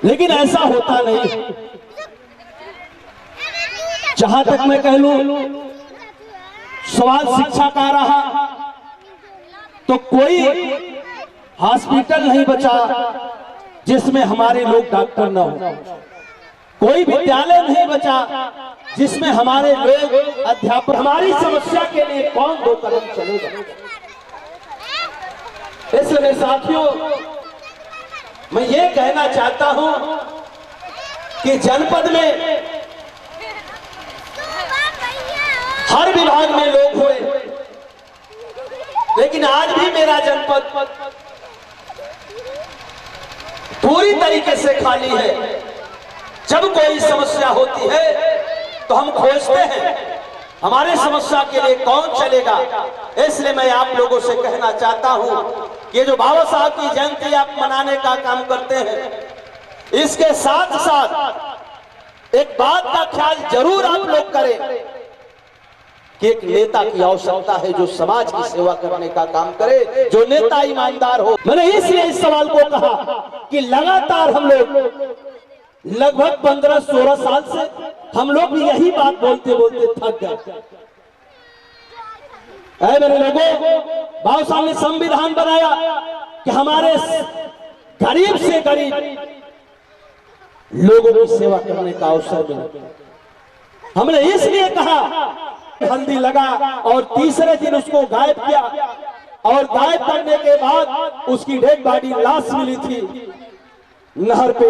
लेकिन ऐसा होता नहीं। जहां तक मैं कह लूं सवाल शिक्षा का रहा तो कोई हॉस्पिटल नहीं बचा जिसमें हमारे लोग डॉक्टर न हो, कोई विद्यालय नहीं बचा जिसमें हमारे लोग अध्यापक। हमारी समस्या के लिए कौन दो कदम चलेगा? इसलिए साथियों मैं ये कहना चाहता हूं कि जनपद में हर विभाग में लोग हुए, लेकिन आज भी मेरा जनपद पूरी तरीके से खाली है। जब कोई समस्या होती है तो हम खोजते हैं हमारे समस्या के लिए कौन चलेगा। इसलिए मैं आप लोगों से कहना चाहता हूं कि जो बाबा साहब की जयंती आप मनाने का काम करते हैं, इसके साथ साथ एक बात का ख्याल जरूर आप लोग करें कि एक नेता की आवश्यकता है जो समाज की सेवा करने का काम करे, जो नेता ईमानदार हो। मैंने इसलिए इस सवाल को कहा कि लगातार हम लोग लगभग 15-16 साल से हम लोग भी यही बात बोलते बोलते थक गए। मेरे लोगों, बाबा साहब ने संविधान बनाया कि हमारे गरीब से गरीब लोगों की सेवा करने का अवसर मिले। हमने इसलिए कहा, हल्दी लगा और तीसरे दिन उसको गायब किया और गायब करने के बाद उसकी डेड बॉडी लाश मिली थी नहर पे।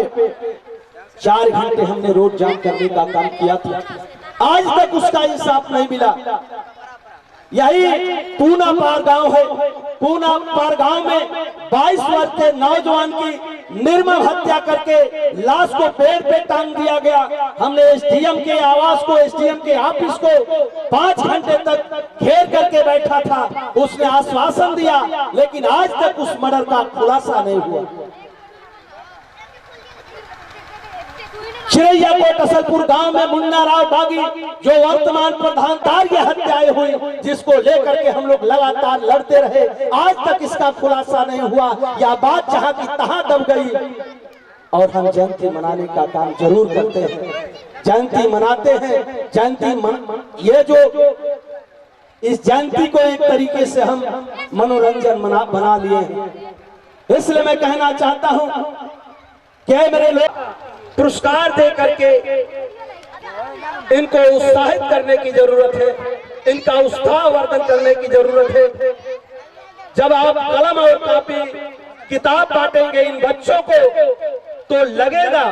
4 घंटे हमने रोड जाम करने का काम किया था, आज तक उसका इंसाफ नहीं मिला। यही पूना पार गांव है। पूना पार गांव में 22 वर्ष के नौजवान की निर्मम हत्या करके लाश को पेड़ पे टांग दिया गया। हमने एसडीएम के आवास को, एसडीएम के ऑफिस को 5 घंटे तक घेर करके बैठा था। उसने आश्वासन दिया, लेकिन आज तक उस मर्डर का खुलासा नहीं हुआ। चिरैया कोट असलपुर गांव में मुन्ना राव बागी जो वर्तमान प्रधान तार ये हत्याएं हुई, जिसको लेकर के हम लोग लगातार लड़ते रहे, आज तक इसका खुलासा नहीं हुआ। यह बात जहां की तहां दब गई। और हम जयंती मनाने का काम जरूर करते हैं, जयंती मनाते हैं। ये जो इस जयंती को एक तरीके से हम मनोरंजन बना लिए हैं। इसलिए मैं कहना चाहता हूं कि मेरे लोग पुरस्कार दे करके इनको उत्साहित करने की जरूरत है, इनका उत्साहवर्धन करने की जरूरत है। जब आप कलम और कॉपी किताब बांटेंगे इन बच्चों को तो लगेगा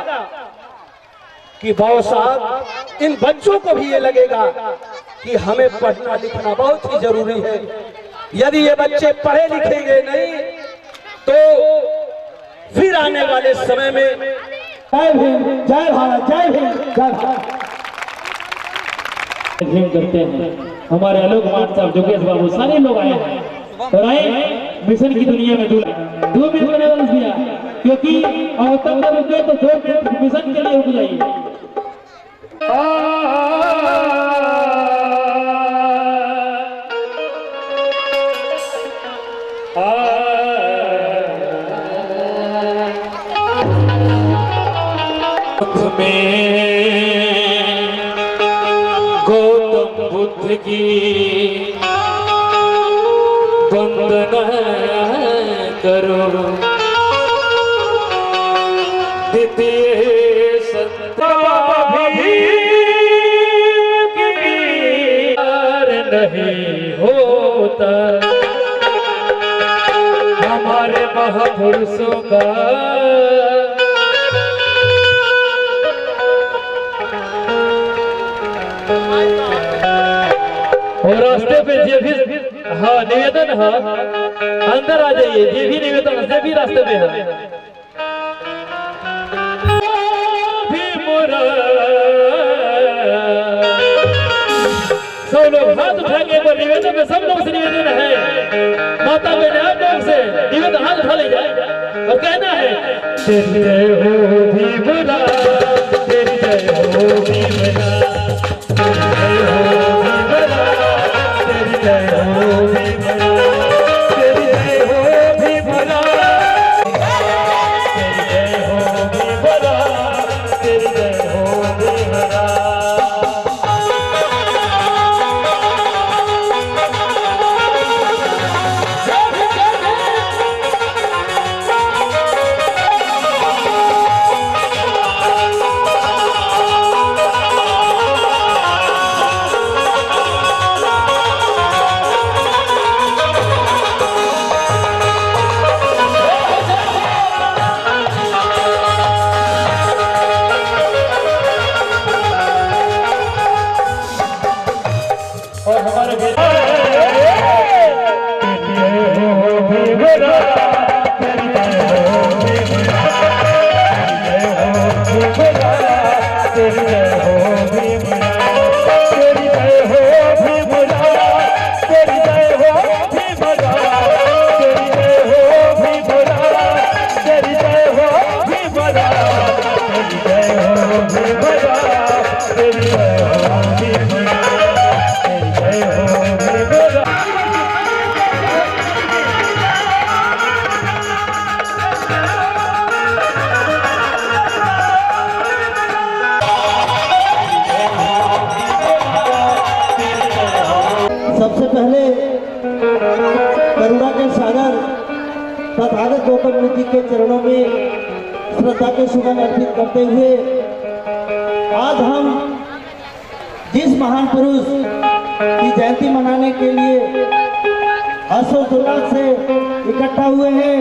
कि बाबा साहब, इन बच्चों को भी ये लगेगा कि हमें पढ़ना लिखना बहुत ही जरूरी है। यदि ये बच्चे पढ़े लिखेंगे नहीं तो फिर आने वाले समय में जय भीम, जय भारत, जय भीम, जय भारत भीम करते हैं। हमारे आलोक मान साहब, जोगेश बाबू, सारे लोग आए हैं और आए मिशन की दुनिया में 2 मिनट का नोटिस दिया, क्योंकि और तब तक रुके तो 2 मिनट मिशन के लिए रुक जाइए। गौतम बुद्ध की वंदना करो, द्वितीय सत्ता भी नहीं होता हमारे महापुरुषों का। और रास्ते पे जे भी निवेदन है अंदर आ जाइए, जे भी निवेदन से भी रास्ते पे है। सब लोग हाथ उठाएंगे, पर निवेदन में सब लोग से निवेदन है, माता बहन आप लोग से निवेदन हाथ उठा ले जाए और कहना है, तेरी जय हो भीमरा, तेरी जय हो भीमरा, तेरी जय हो भीमरा, तेरी जय हो भीमरा, तेरी जय हो भीमरा, तेरी जय हो भीमरा। तेरी जय हो भीमराव, तेरी जय हो भीमराव, तेरी जय हो भीमराव, तेरी जय हो भीमराव, तेरी जय हो भीमराव, तेरी जय हो भीमराव, तेरी जय हो भीमराव, तेरी जय हो भीमराव। सबसे पहले करुणा के सागर तथागत गौतम बुद्ध जी के चरणों में श्रद्धा के सुमन अर्पित करते हुए आज हम जिस महान पुरुष की जयंती मनाने के लिए हर्षोल्लास से इकट्ठा हुए हैं,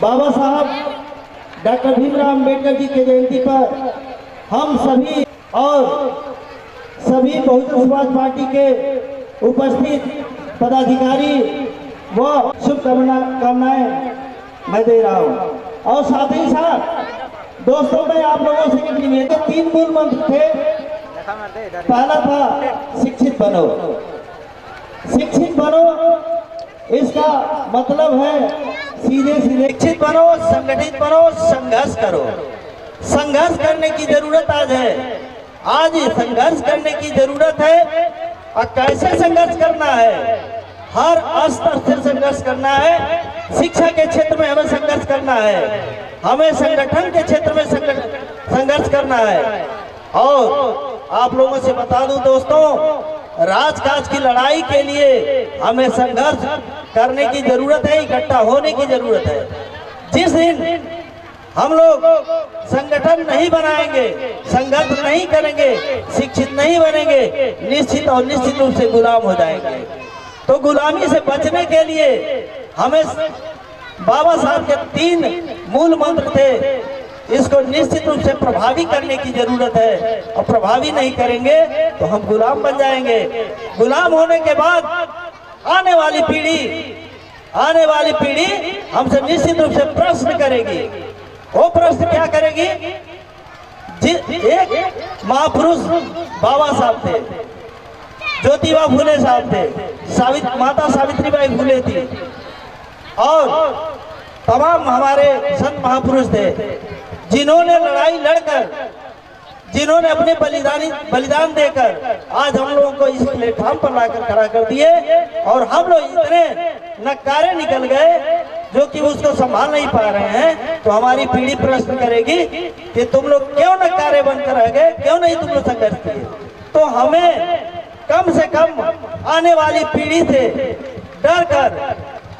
बाबा साहब डॉक्टर भीमराव अंबेडकर जी की जयंती पर हम सभी और सभी बहुजन समाज पार्टी के उपस्थित पदाधिकारी व शुभकामनाएं मैं दे रहा हूं। और साथ ही साथ दोस्तों मैं आप लोगों से एक निवेदन, 3 मूल मंत्र थे। पहला था शिक्षित बनो। शिक्षित बनो इसका मतलब है सीधे सीधे शिक्षित बनो, संगठित बनो, संघर्ष करो। संघर्ष करने की जरूरत आज है, आज संघर्ष करने की जरूरत है। और कैसे संघर्ष करना है? हर स्तर से संघर्ष करना है। शिक्षा के क्षेत्र में हमें संघर्ष करना है, हमें संगठन के क्षेत्र में संघर्ष करना है। और आप लोगों से बता दूं दोस्तों, राजकाज की लड़ाई के लिए हमें संघर्ष करने की जरूरत है, इकट्ठा होने की जरूरत है। जिस दिन हम लोग संगठन नहीं बनाएंगे, संघर्ष नहीं करेंगे, शिक्षित नहीं बनेंगे, निश्चित और निश्चित रूप से गुलाम हो जाएंगे। तो गुलामी से बचने के लिए हमें बाबा साहब के 3 मूल मंत्र थे, इसको निश्चित रूप से प्रभावी करने की जरूरत है। और प्रभावी नहीं करेंगे तो हम गुलाम बन जाएंगे। गुलाम होने के बाद आने वाली पीढ़ी हमसे निश्चित रूप से प्रश्न करेगी। वो प्रश्न क्या करेगी? एक महापुरुष बाबा साहब थे, ज्योतिबा फुले साहब थे, माता सावित्रीबाई फुले थी, और तमाम हमारे संत महापुरुष थे, जिन्होंने लड़ाई लड़कर, जिन्होंने अपने बलिदान देकर आज हम लोगों को इस प्लेटफॉर्म पर लाकर खड़ा कर दिए। और हम लोग इतने नकारे निकल गए जो कि उसको संभाल नहीं पा रहे हैं। तो हमारी पीढ़ी प्रश्न करेगी कि तुम लोग क्यों नकारे बनकर रह गए, क्यों नहीं तुम लोग संघर्ष किए। तो हमें कम से कम आने वाली पीढ़ी से डर कर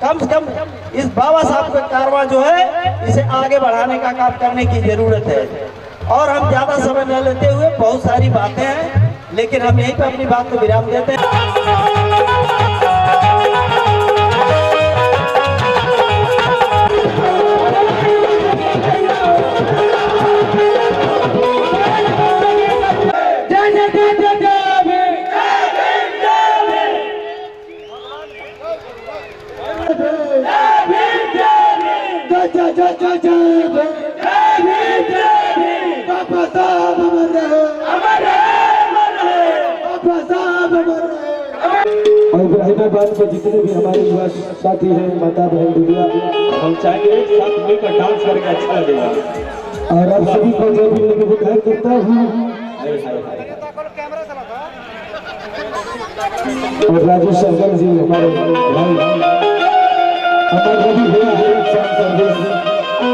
कम से कम इस बाबा साहब का कारवां जो है इसे आगे बढ़ाने का काम करने की जरूरत है। और हम ज्यादा समय न लेते हुए, बहुत सारी बातें हैं लेकिन हम यहीं पर अपनी बात को विराम देते हैं। और इब्राहिमाबाद के जितने भी हमारे युवा साथी हैं, माता बहन दुनिया, हम चाहेंगे एक साथ मिलकर डांस करके अच्छा लगेगा। और आप सभी को जो भी मैं विधायक करता हूँ, और राजेश शंकर जी हमारे भाई, हमारे रवि भैया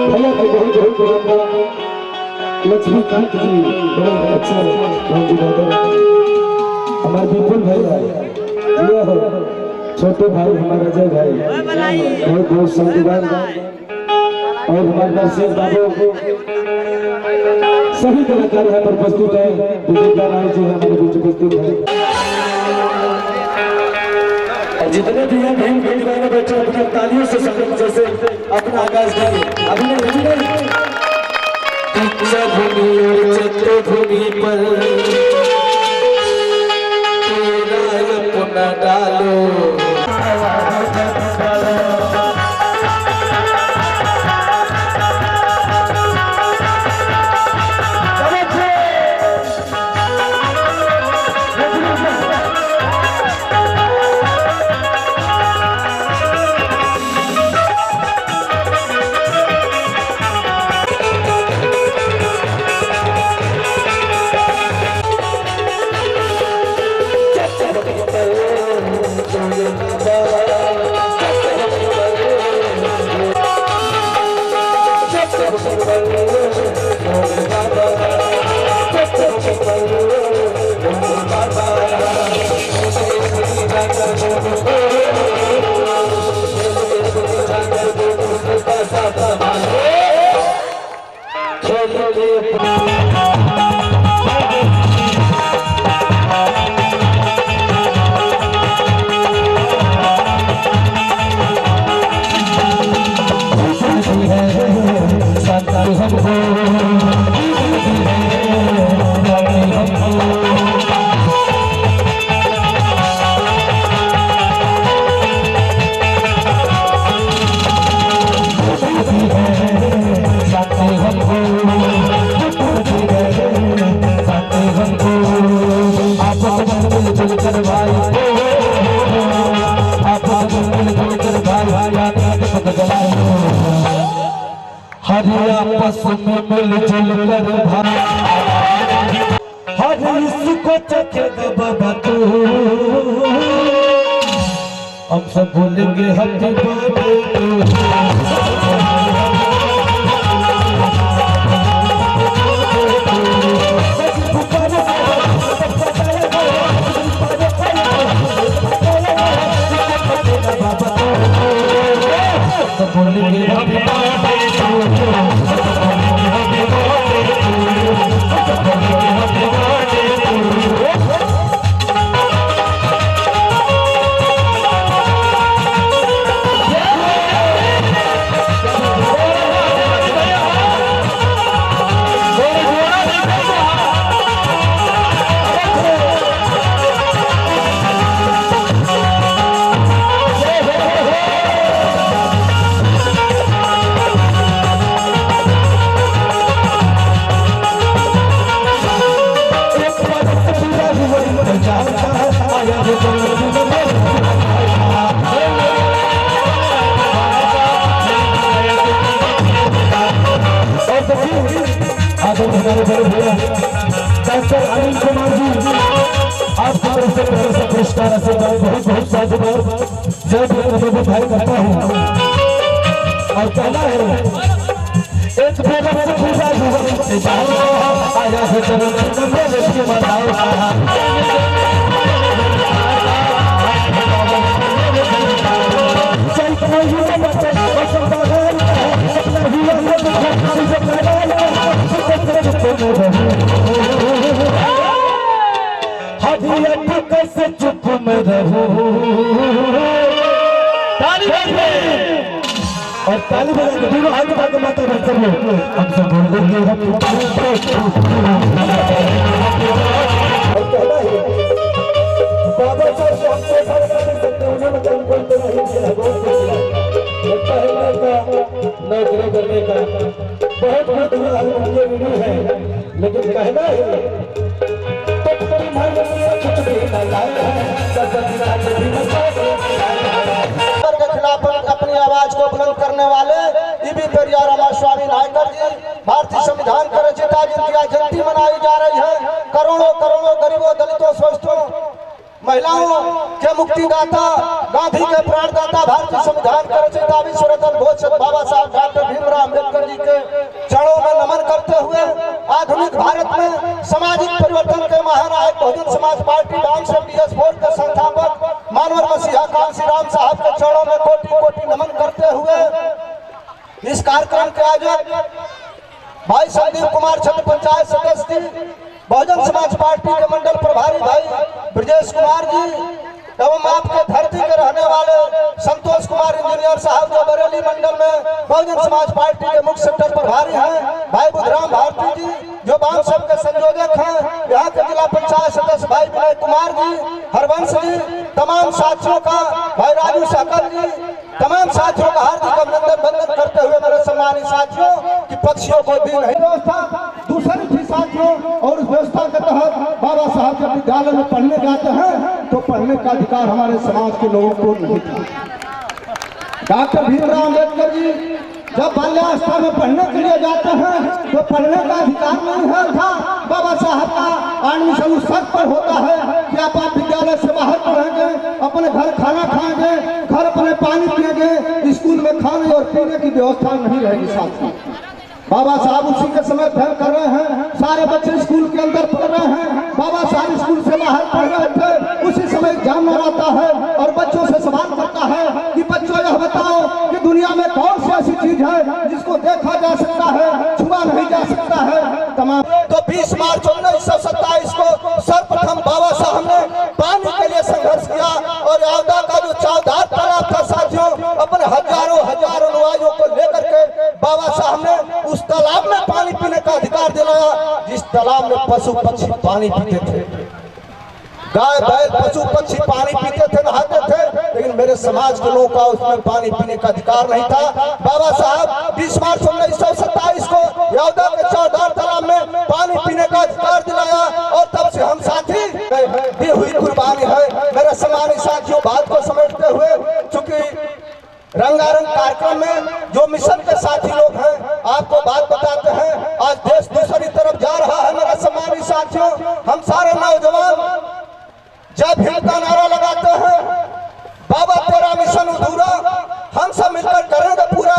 भैया को बहुत बहुत धन्यवाद। लक्ष्मीकांत जी बड़े अच्छे हमारे विपुल भैया, छोटे भाई हमारे अजय भाई, बहुत बहुत धन्यवाद। और हमारे नरसिंह बाबू, सभी कलाकार यहाँ पर उपस्थित है। विजेता राय जी हमारे बीच उपस्थित है। जितने भी हैं भीम के दीवाने बैठे अपने तालियों से संगीत जैसे अपना आगाज करें। अभी भूमि और चित्रभूमि पर पुनः डालो में मिलजुल कर भाई हर इसको चखेगा बाबा तू हम सब बोलेंगे happy birthday doctor Anil Kumar ji आपकी तरफ से पुरस्कार से बहुत बहुत साधुवाद जय बधाई करता हूँ और कहना है एक बेगम से पूजा आया है चरण कैसे चुप में रहूं ताली और ताली बजा के दोनों हाथ उठा के माता बच्चा हम सब बोलेंगे और कहना है बाबा साहब हमसे उन्होंने कौन तो नहीं किया नौकरी करने का बहुत वीडियो है लेकिन कहना है के खिलाफ अपनी आवाज को बुलंद करने वाले ईबी पेरिया रामास्वामी नायकर जी भारतीय संविधान की रचयिता जिनकी आज जयंती मनाई जा रही है। करोड़ों करोड़ों गरीबों दलितों शोषितों महिलाओं के मुक्तिदाता गांधी के प्राणदाता भारतीय संविधान के रचयिता विश्व रत्न भोज बाबा साहब डॉक्टर भीमराव अम्बेडकर जी के चरणों में नमन करते हुए आधुनिक भारत में सामाजिक परिवर्तन के महानायक Bahujan Samaj party dance BS4 के संस्थापक मानवर मसीहा कांसी राम साहब के चरणों में कोटि कोटि नमन करते हुए इस कार्यक्रम के आयोजक भाई संदीप कुमार छठ पंचायत सदस्य बहुजन समाज पार्टी के मंडल प्रभारी भाई ब्रजेश कुमार जी एवं आपके धरती के रहने वाले संतोष कुमार इंजीनियर साहब जो बरेली मंडल में बहुजन समाज पार्टी के मुख्य सेक्टर प्रभारी हैं, भाई बुधराम भारती जी जो बाम सब के संयोजक हैं, यहाँ के जिला पंचायत सदस्य भाई विनय कुमार जी, हरवंश जी, तमाम साथियों का भाई राजू सहकल जी, तमाम साथियों का हार्दिक अभिनंदन वंदन करते हुए मेरे सम्मानित साथियों की पक्षियों को दी नहीं व्यवस्था दूसरी थी साथियों और उस व्यवस्था के तहत बाबा साहब जब विद्यालय में पढ़ने जाते हैं तो पढ़ने का अधिकार हमारे समाज के लोगों को नहीं था। डॉक्टर भीमराव अम्बेडकर जी जब बाल्यावस्था में पढ़ने के लिए जाते हैं तो पढ़ने का अधिकार नहीं है था। बाबा साहब का एडमिशन उस शर्त पर होता है कि आप विद्यालय से बाहर पढ़ेंगे, अपने घर खाना खाएंगे, घर अपने पानी पिएंगे, स्कूल में खाने और पीने की व्यवस्था नहीं रहेगी साथियों। बाबा साहब उसी के समय अध्ययन कर रहे हैं, सारे बच्चे स्कूल के अंदर पढ़ रहे हैं, बाबा साहब स्कूल से बाहर पढ़ रहे थे। उसी समय एग्जाम आता है और बच्चों से सवाल करता है कि बच्चों यह बताओ कि दुनिया में कौन सी ऐसी चीज है जिसको देखा जा सकता है, छुआ नहीं जा सकता है। तमाम तो 20 मार्च 1927 को सर्वप्रथम बाबा साहब ने पानी के लिए संघर्ष किया और यावदा का जो चौधार तालाब था साथियों, अपने हजारों अनुयायियों को लेकर के बाबा साहब ने उस तालाब में पानी पीने का अधिकार दिलाया जिस तालाब में पशु पक्षी पानी पीते थे। गाय बैल पशु पक्षी पानी पीते थे, नहाते थे, लेकिन मेरे समाज के लोगों का उसमें पानी पीने का अधिकार नहीं था। बाबा साहब 20 मार्च 1927 को यावदा के चौधार तालाब में पानी पीने का अधिकार दिलाया और तब से हम साथी दी हुई कुर्बानी है। मेरे सम्मानित साथियों, बात को समेटते हुए चूंकि रंगारंग कार्यक्रम में जो मिशन के साथी लोग हैं आपको बात बताते हैं जा रहा है मेरे सम्मानित साथियों। हम सारे नौजवान जब भीम का नारा लगाते हैं, बाबा तेरा मिशन अधूरा, हम सब मिलकर करेंगे पूरा,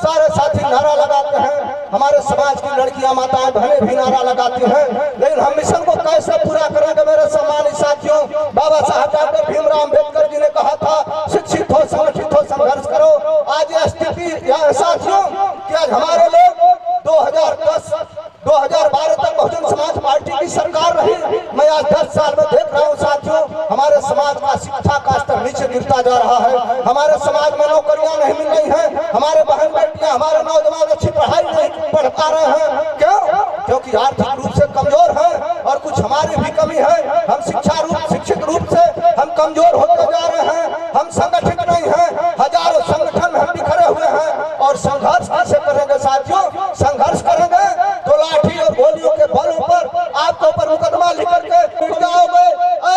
सारे साथी नारा लगाते हैं। हमारे समाज की लड़कियां माताएं बहनें भी नारा लगाती हैं, लेकिन हम मिशन को कैसे पूरा करेंगे मेरे सम्मानित साथियों। बाबा साहब डॉक्टर भीमराव अम्बेडकर जी ने कहा था, शिक्षित हो, संगठित हो, संघर्ष करो। आज यह स्थिति यह साथियों कि आज हमारे लोग 2012 तक बहुजन समाज पार्टी की सरकार रही। मैं आज 10 साल में देख रहा हूँ साथियों, हमारे समाज का शिक्षा का स्तर नीचे गिरता जा रहा है। हमारे समाज में नौकरियां नहीं मिल रही हैं, हमारे बहन बेटियां, हमारे नौजवान अच्छी पढ़ाई नहीं पढ़ पा रहे हैं। क्यों? क्योंकि आर्थिक रूप से कमजोर है और कुछ हमारी भी कमी है। हम शिक्षित रूप से हम कमजोर होते जा रहे हैं, हम संगठित नहीं हैं, हजारों संगठन में हम बिखरे हुए हैं। और संघर्ष कैसे करेंगे साथियों? संघर्ष करेंगे तो लाठी और गोलियों के बलों पर आपके ऊपर मुकदमा लिख करके पिट जाओगे।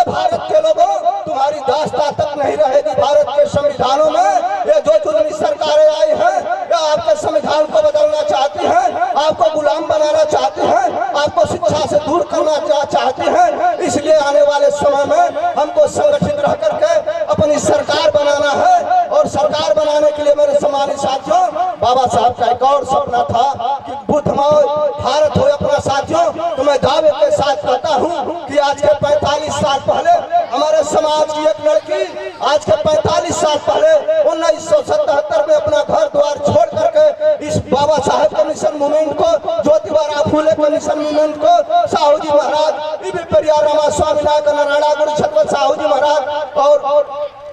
भारत के लोगों, तुम्हारी दास्तां तक नहीं रहेगी। भारत के संविधानों में ये जो चुनी सरकारें आई हैं, या आपके संविधान को बदलना चाहती हैं, आपको गुलाम बनाना चाहती हैं, आपको शिक्षा से दूर करना चाहती हैं। इसलिए आने वाले समय में हमको संगठित रह करके अपनी सरकार बनाना है। और सरकार बनाने के लिए मेरे सम्मानित साथियों, बाबा साहब का एक और सपना था कि बुद्धमय भारत हो अपना साथियों। तो मैं दावे के साथ कहता हूँ कि आज के 45 साल पहले हमारे समाज की एक लड़की, आज के 45 साल पहले 1977 में अपना घर द्वार छोड़ करके इस बाबा साहब के मिशन मूवमेंट को, ज्योतिबा फूले के मिशन मूवमेंट को, साहू जी महाराज, इबी पेरियार रामा स्वामी नारायण गुरु छत्रपति साहू जी महाराज और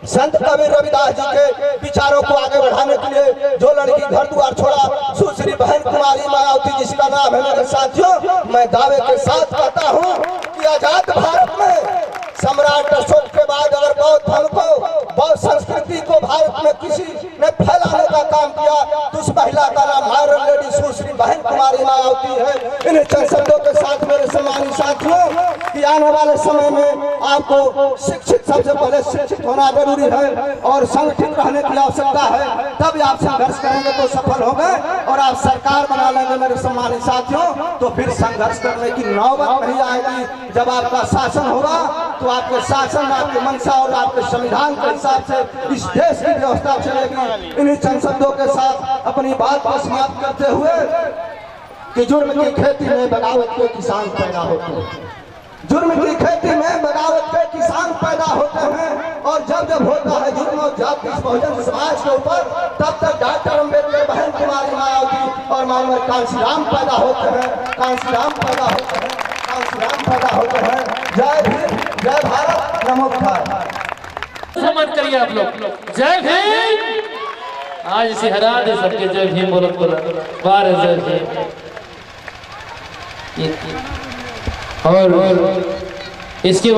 संत कबीर रविदास जी के विचारों को आगे बढ़ाने के लिए जो लड़की घर द्वार छोड़ा, सुश्री बहन कुमारी मायावती जिसका नाम है मेरे साथियों, मैं दावे के साथ कहता हूँ कि आजाद भारत में सम्राट अशोक के बाद अगर बौद्ध धर्म को, बौद्ध संस्कृति को भारत में किसी ने फैलाने का काम किया तो उस महिला का नाम आयरन लेडी सुश्री बहन कुमारी मायावती है। इन चंद शब्दों के साथ मेरे सम्मानित साथियों कि आने वाले समय में आपको शिक्षित, सबसे पहले शिक्षित होना जरूरी है और संगठित रहने की आवश्यकता है। तब आप संघर्ष करेंगे तो सफल होंगे और आप सरकार बना लेंगे मेरे सम्मानित साथियों। तो फिर संघर्ष करने की नौबत नहीं आएगी। जब आपका शासन होगा तो आपके शासन में आपके मंशा और आपके संविधान के हिसाब से इस देश की व्यवस्था चलेगी। इन्हीं चंद शब्दों के साथ अपनी बात को समाप्त करते हुए कि जुर्म की खेती में बगावत के किसान पैदा होते हैं, जुर्म की खेती में बगावत के किसान पैदा होते हैं। और जब होता है जुर्म और जब इस बहुजन समाज के ऊपर, तब तक डॉक्टर अम्बेडकर, बहन कुमारी मायावती और मानव कांशीराम पैदा होते हैं, कांशीराम पैदा होते हैं, कांशीराम पैदा होते हैं। जय भीम, जय भारत, नमो बुद्धाय। सम्मान करिए आप लोग। जय भीम। आज इसे हरा दे सबके जय भीम बोलो बार जय भीम। और इसके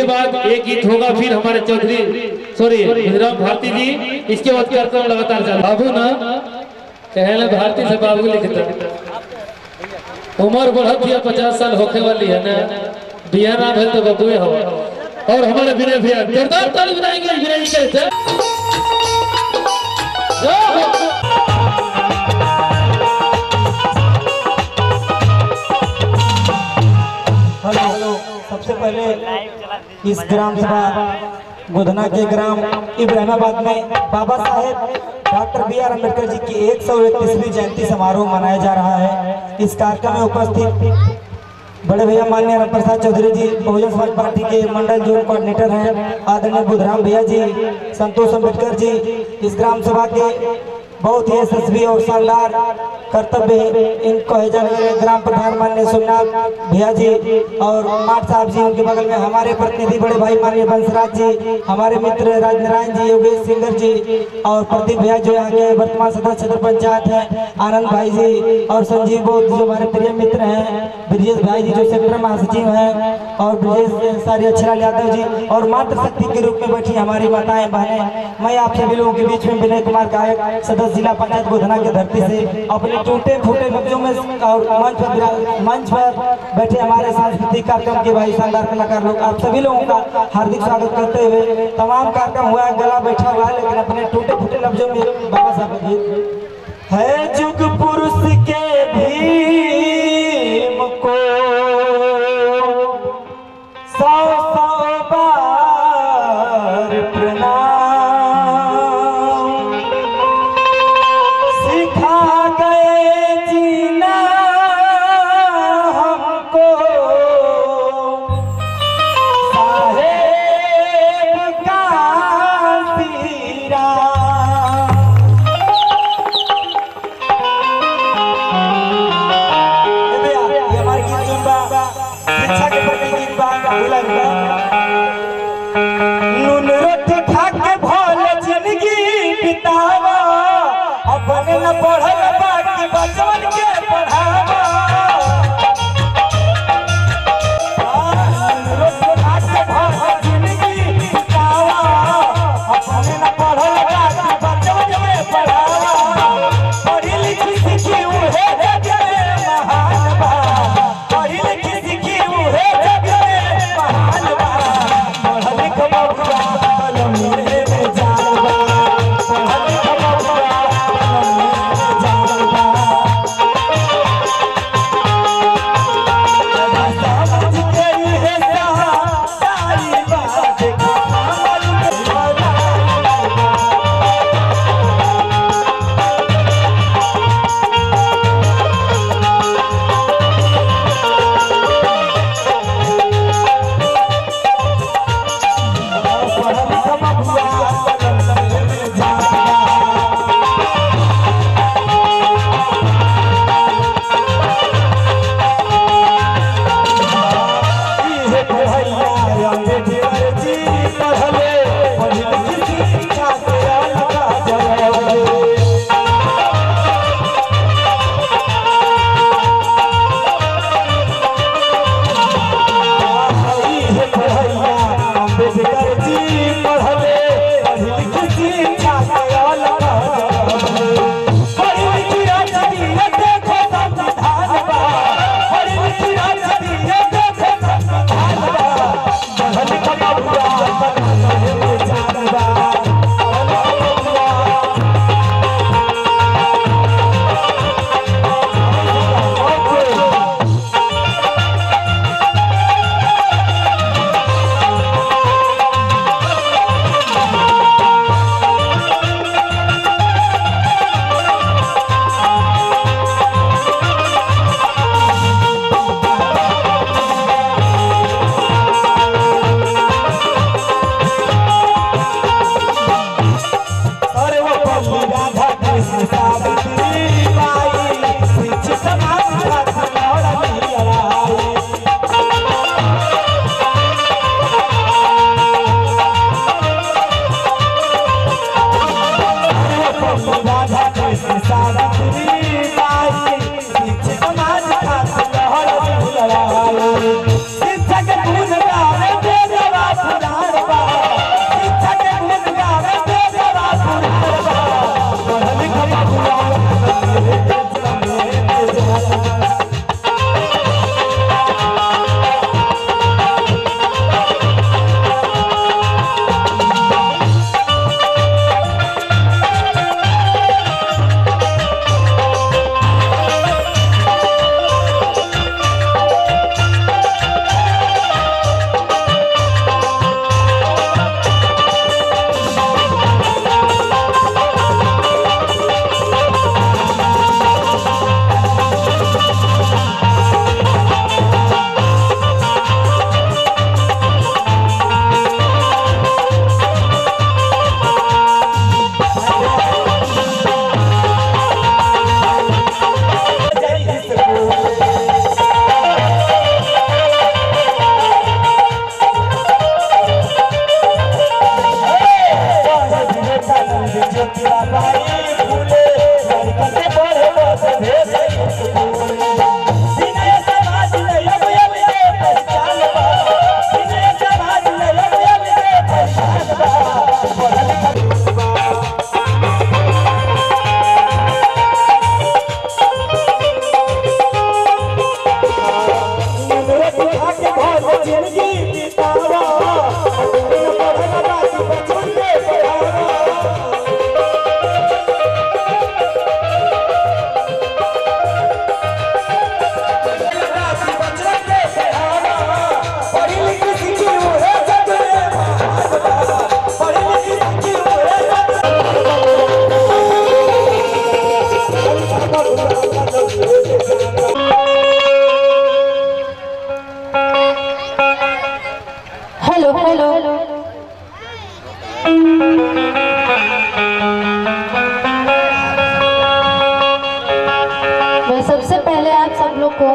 बाद एक गीत होगा, फिर हमारे चौधरी भीमराव भारती जी। इसके बाद कार्यक्रम लगातार चल। बाबू ना कहले भारती से बाबू लिखता, उम्र बढ़त दिया 50 साल होके वाली है ना, बिया ना भेल तो बबुए हो। और हमारे विनय भैया जोरदार ताली बजाएंगे विनय जी के। हेलो, सबसे पहले इस ग्राम सभा गोधना के ग्राम इब्राहिमाबाद में बाबा साहेब डॉक्टर बी.आर. अम्बेडकर जी की 131वीं जयंती समारोह मनाया जा रहा है। इस कार्यक्रम में उपस्थित बड़े भैया माननीय राम प्रसाद चौधरी जी, बहुजन समाज पार्टी के मंडल जोन कोऑर्डिनेटर हैं, आदरणीय बुधराम भैया जी, संतोष अम्बेडकर जी, इस ग्राम सभा के बहुत ही यशस्वी और शानदार कर्तव्य इनको है जाने ग्राम प्रधान माननीय सोमनाथ भैया जी और माठ साहब जी, उनके बगल में हमारे प्रतिनिधि बड़े भाई माननीय बंसराज जी, हमारे मित्र राजनारायण जी, योगेश सिंगर जी और प्रदीप भैया जो यहाँ के वर्तमान सदस्य क्षेत्र पंचायत है, आनंद भाई जी और संजीव बोध जो हमारे प्रिय मित्र हैं, ब्रजेश भाई जी जो सेक्टर महासचिव हैं और ब्रजेश सारी अक्षराल यादव जी और मातृशक्ति के रूप में बैठी हमारी माताएं बहनें। मैं आप सभी लोगों के बीच में विनय कुमार गायक सदस्य सदस्य जिला पंचायत गोधना की धरती से अपने टूटे फूटे लफ्जों में और मंच पर बैठे हमारे सांस्कृतिक कार्यक्रम के भाई शानदार कलाकार लोग, आप सभी लोगों का हार्दिक स्वागत करते हुए तमाम कार्यक्रम हुआ, गला बैठा हुआ है, लेकिन अपने टूटे फूटे लफ्जों में बाबा साहब का गीत है। जुग पुरुष के भीम को 100 बार प्रणाम, सिखा गए जीना हमको साहेब काशी राम। ये हमारे गीत जोन बा शिक्षा के प्रति गीत बा, बोला बा नून रोटी खा के भोल जिंदगी बितावा, अपने न पढ़ल बाकी बचवन के पढ़ावा। नून रोटी खा के भोल जिंदगी बितावा, अपने न पढ़ल बाकी बचवन के पढ़ावा। पढ़ी लिखी सीखी उहे जग में महान बा, पढ़ी लिखी सीखी उहे जग में महान बा। पढ़ लिख बबुआ कलम में जान बा, पढ़ लिख बबुआ कलम में जान बा। समझ के इहे सहाई बा, देखो हमर बला। पढ़ लिख बबुआ कलम में जान बा। इहे पढ़ैया अम्बेडकर जी पढ़ले, पढ़ लिख शिक्षा के अलगा जरले। इहे पढ़ैया अम्बेडकर जी पढ़ले, पढ़ लिख शिक्षा के अलगा जरले। पढ़ लिख राजनीति देखो संविधान बा, पढ़ लिख राजनीति देखो संविधान बा। पढ़ लिख बबुआ कलम में जान बा, पढ़ लिख बबुआ। अरे वो पल्ली राधा कृष्ण सावित्री बाई, शिक्षित समाज खातिर लड़ती लड़ाई। अरे वो पल्ली राधा कृष्ण सावित्री बाई, शिक्षित समाज खातिर लड़ती लड़ाई। शिक्षक गुण गावे देवा पुराण बा, शिक्षक गुण गावे देवा पुराण बा। पढ़ लिख बबुआ कलम में जान बा। सबसे पहले आप सब लोग को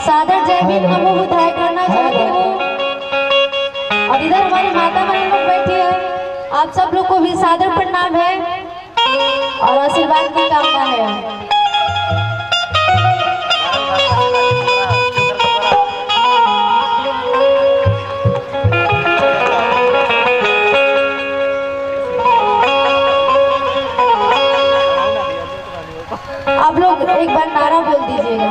सादर जय भीम नमो बुद्धाय करना चाहती हूँ। और इधर हमारी माता बहन लोग बैठी है, आप सब लोग को भी सादर प्रणाम है और आशीर्वाद की कामना है। आप लोग एक बार नारा बोल दीजिएगा,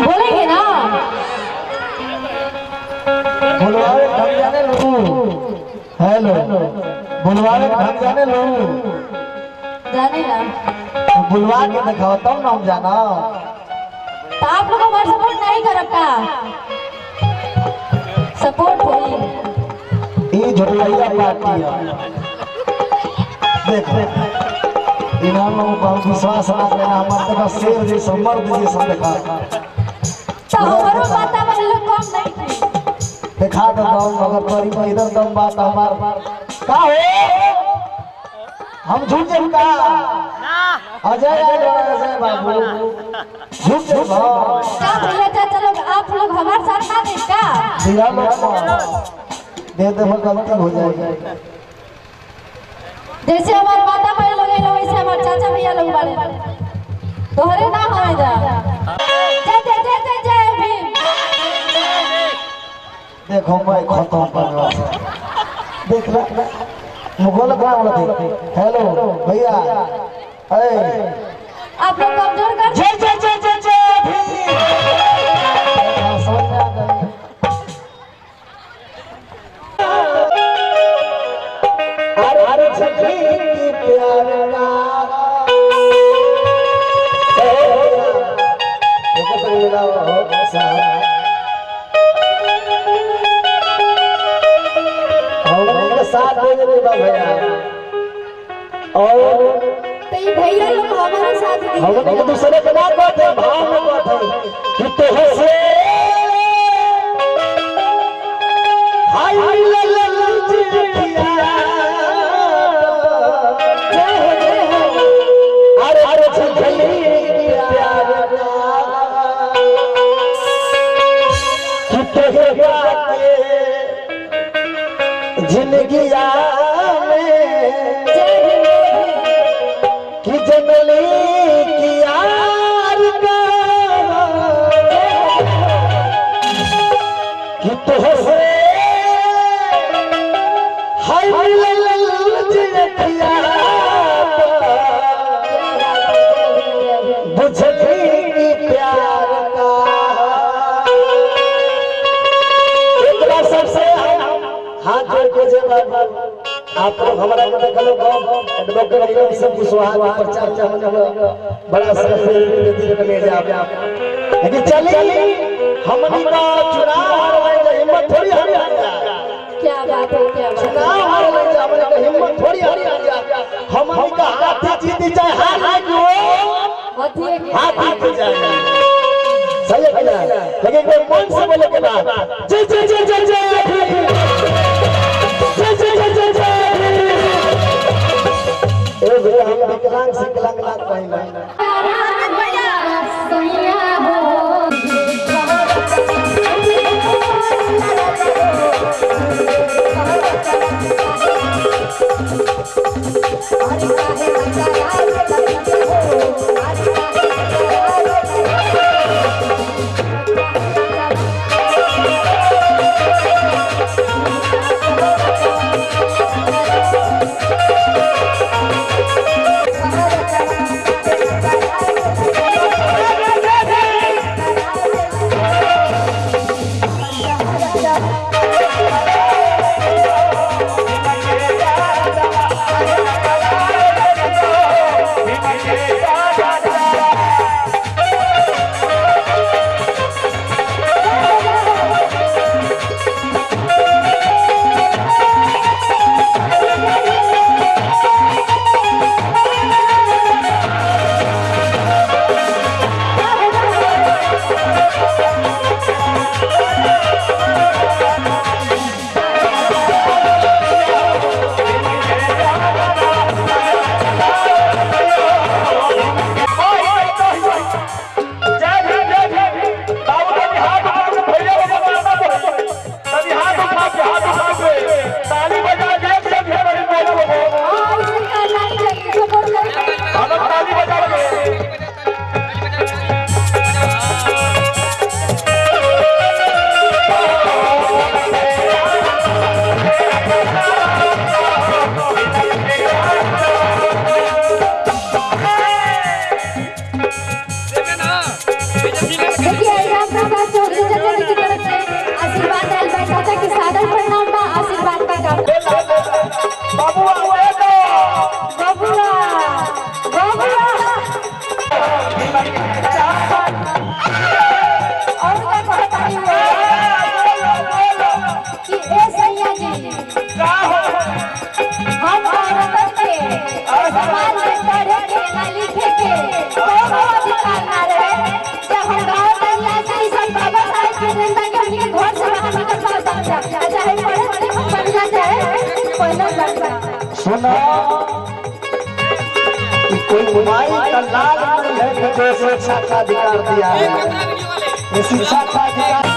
बोलेंगे ना? बुलवावे ढंग जाने लोग, हेलो बुलवावे ढंग जाने लोग, जाने ना तो बुलवा के दिखाओ तब ना हम जाना। तो आप लोग हमारा सपोर्ट नहीं करब का? सपोर्ट होई। ये झुटलाइया पार्टी है। देख इन्होंने लोगों को विश्वास ना करना, हमारे देखा शेर जैसा मर्द जैसा देखा। तो हमारो माता बहन लोग कम नहीं थी। दिखा दो दम, अगर तोरी में इधर दम बात हमार का हो, हम झूठ झूठ का अजय अजय बाबू झूठ झूठ क्या भैया चाचा लोग आप लोग हमारे साथ ना दें का? दिया लोग दे दे गलती हो जाएगी। जैसे हमारे माता बहन लोग हैं वैसे हमारे चाचा भैया लोग वाले तोहरे ना होए जा। जय जय जय जय जय भीम। देखो मैं खत्म करवा देख रहा मुगल का वाला देख। हेलो भैया ए आप लोग कमजोर कर जय जय जय जय जय भीम। समझ में आ गई। अरे सखी की प्यार का देखो तो मिला हो सारा हमने साथ दे दे भैया। और तो ये भैया लोग हमारे साथ दी। हम एक दूसरे के बात बात है, भाव में बात है कि तो हंसे हाय ललजिया अरे झलली प्यार कि तो बातें जिंदगिया में कि जनली की यार का कि तो हंसे हाय ललजिया बुझली प्यार का। एक बार सबसे हाथ जोड़ के जय बाबा आप लोग हमारा को देख लो एडवोकेट नीलम सब कुशवाहा का प्रचार चाहने वाला बड़ा सेलिब्रिटी के ले जाओ। लेकिन चलिए हमनी का चुनाव हार गए, हिम्मत थोड़ी हार जा। क्या बात है, क्या बात है। चुनाव हार गए, हमनी का हिम्मत थोड़ी हार जा। हमनी का हाथ जीत जाए, हार जो हाथ जीत जाए। सही है ना? लेकिन कोई मन से बोले के बाद जय जय जय जय जय भीम, जय जय जय जय जय भीम। ए भैया हम विकलांग से विकलांग ना कहना। Thank you. सुना कि कोई माई का लाल नहीं है कि जो शिक्षा का अधिकार दिया है। ये शिक्षा का अधिकार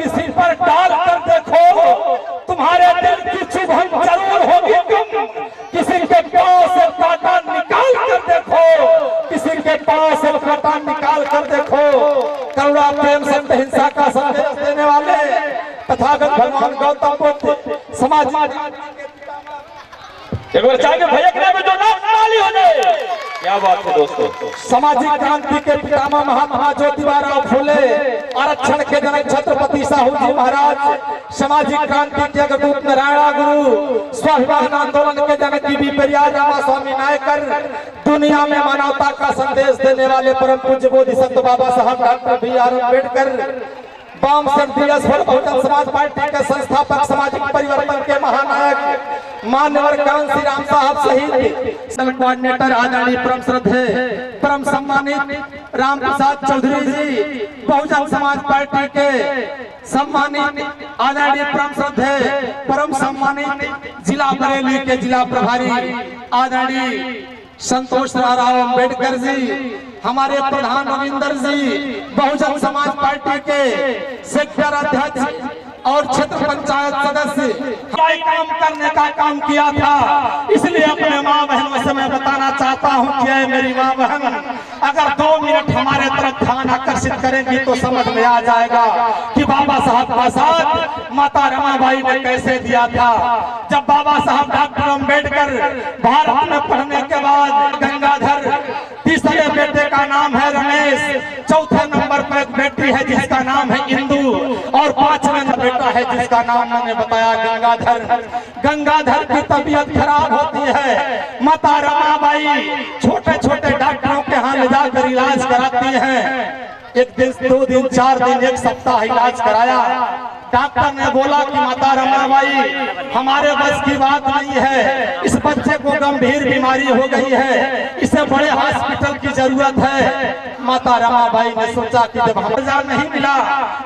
किसी पर डाल कर देखो, तुम्हारे दिल की चुभन जरूर होगी तुम। किसी के पांव से कांटा निकाल कर देखो, किसी के पांव से कांटा निकाल कर देखो। करुणा प्रेम सत्य हिंसा का संदेश देने वाले तथागत भगवान गौतम बुद्ध समाज एक बार चाहे भैया के जो नाम ताली हो जाए। क्या बात है दोस्तों। सामाजिक क्रांति के पितामह महात्मा ज्योतिबा फूले, आरक्षण के जनक छत्रपति साहू जी महाराज, सामाजिक क्रांति के अग्रदूत नारायण गुरु, स्वाभिमान आंदोलन के जनक बीबी पेरियार रामास्वामी नायकर, दुनिया में मानवता का संदेश देने वाले परम पूज्य बोधिसत्व बाबा साहब डॉक्टर बी.आर. अम्बेडकर, वाम संघीय बहुजन समाज पार्टी के संस्थापक, सामाजिक परिवर्तन के महानायक मान्यवर कांसी राम साहब सहित कोऑर्डिनेटर आदरणीय परम श्रद्धेय परम सम्मानित राम प्रसाद चौधरी जी, बहुजन समाज पार्टी के सम्मानित आदरणीय परम श्रद्धेय परम सम्मानित जिला बरेली के जिला प्रभारी आदरणीय संतोष राव अम्बेडकर जी, हमारे प्रधान रविंदर जी, बहुजन समाज पार्टी के सेक्टर अध्यक्ष और क्षेत्र पंचायत सदस्य काम करने का काम किया था। इसलिए अपने माँ बहनों से मैं बताना चाहता हूँ कि मेरी माँ बहन, अगर 2 मिनट हमारे तरफ ध्यान आकर्षित करेंगी तो समझ में आ जाएगा कि बाबा साहब का साथ माता रमाबाई ने कैसे दिया था। जब बाबा साहब डॉक्टर अम्बेडकर भारत में पढ़ने के बाद गंगाधर, तीसरे बेटे का नाम है रमेश, चौथे नंबर पर एक बेटी है जिसका नाम है इंदू, और 5वें बेटा है जिसका नाम मैंने बताया गंगाधर। गंगाधर की तबीयत खराब होती है। माता रमाबाई छोटे छोटे डॉक्टरों के यहाँ ले जाकर इलाज कराती हैं। 1 दिन, 2 दिन, 4 दिन, 1 सप्ताह इलाज कराया। डॉक्टर ने बोला कि माता रमाबाई, हमारे बस की बात नहीं है, इस बच्चे को गंभीर बीमारी हो गई है, इसे बड़े हॉस्पिटल की जरूरत है। माता रमाबाई ने सोचा कि जब हमें नहीं मिला,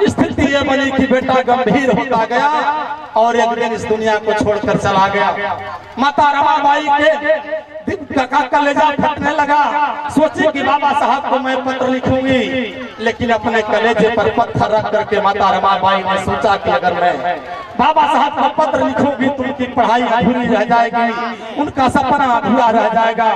स्थिति ये बनी कि बेटा गंभीर होता गया और एक दिन इस दुनिया को छोड़कर चला गया। माता रमाबाई के कलेजा फटने लगा। सोची कि बाबा साहब को मैं पत्र लिखूंगी, लेकिन अपने कलेजे पर पत्थर रख करके माता रमाबाई ने सोचा कि अगर मैं बाबा साहब को पत्र लिखूंगी तो उनकी पढ़ाई अधूरी रह जाएगी, उनका सपना अधूरा रह जाएगा।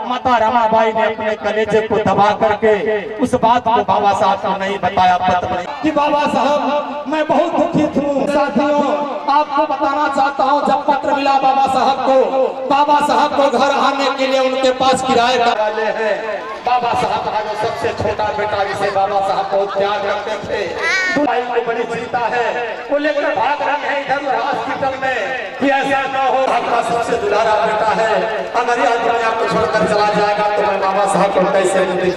माता रमाबाई ने अपने कलेजे को दबा करके उस बात को बाबा साहब को नहीं बताया, पत्र नहीं कि बाबा साहब मैं बहुत दुखी हूँ। साथियों, आपको बताना चाहता हूँ, जब पत्र मिला बाबा साहब को घर आने के लिए उनके पास किराए का वाले हैं। बाबा साहब का जो सबसे छोटा बेटा, जिसे बाबा साहब बहुत त्याग रखते थे, भाई को बड़ी चिंता है, वो लेकर भाग रहे हैं इधर हॉस्पिटल में कि ऐसा न हो, आपका सबसे दुलारा बेटा है, अगर यह दुनिया को छोड़कर चला जाएगा तो मैं बाबा साहब को कैसे नहीं।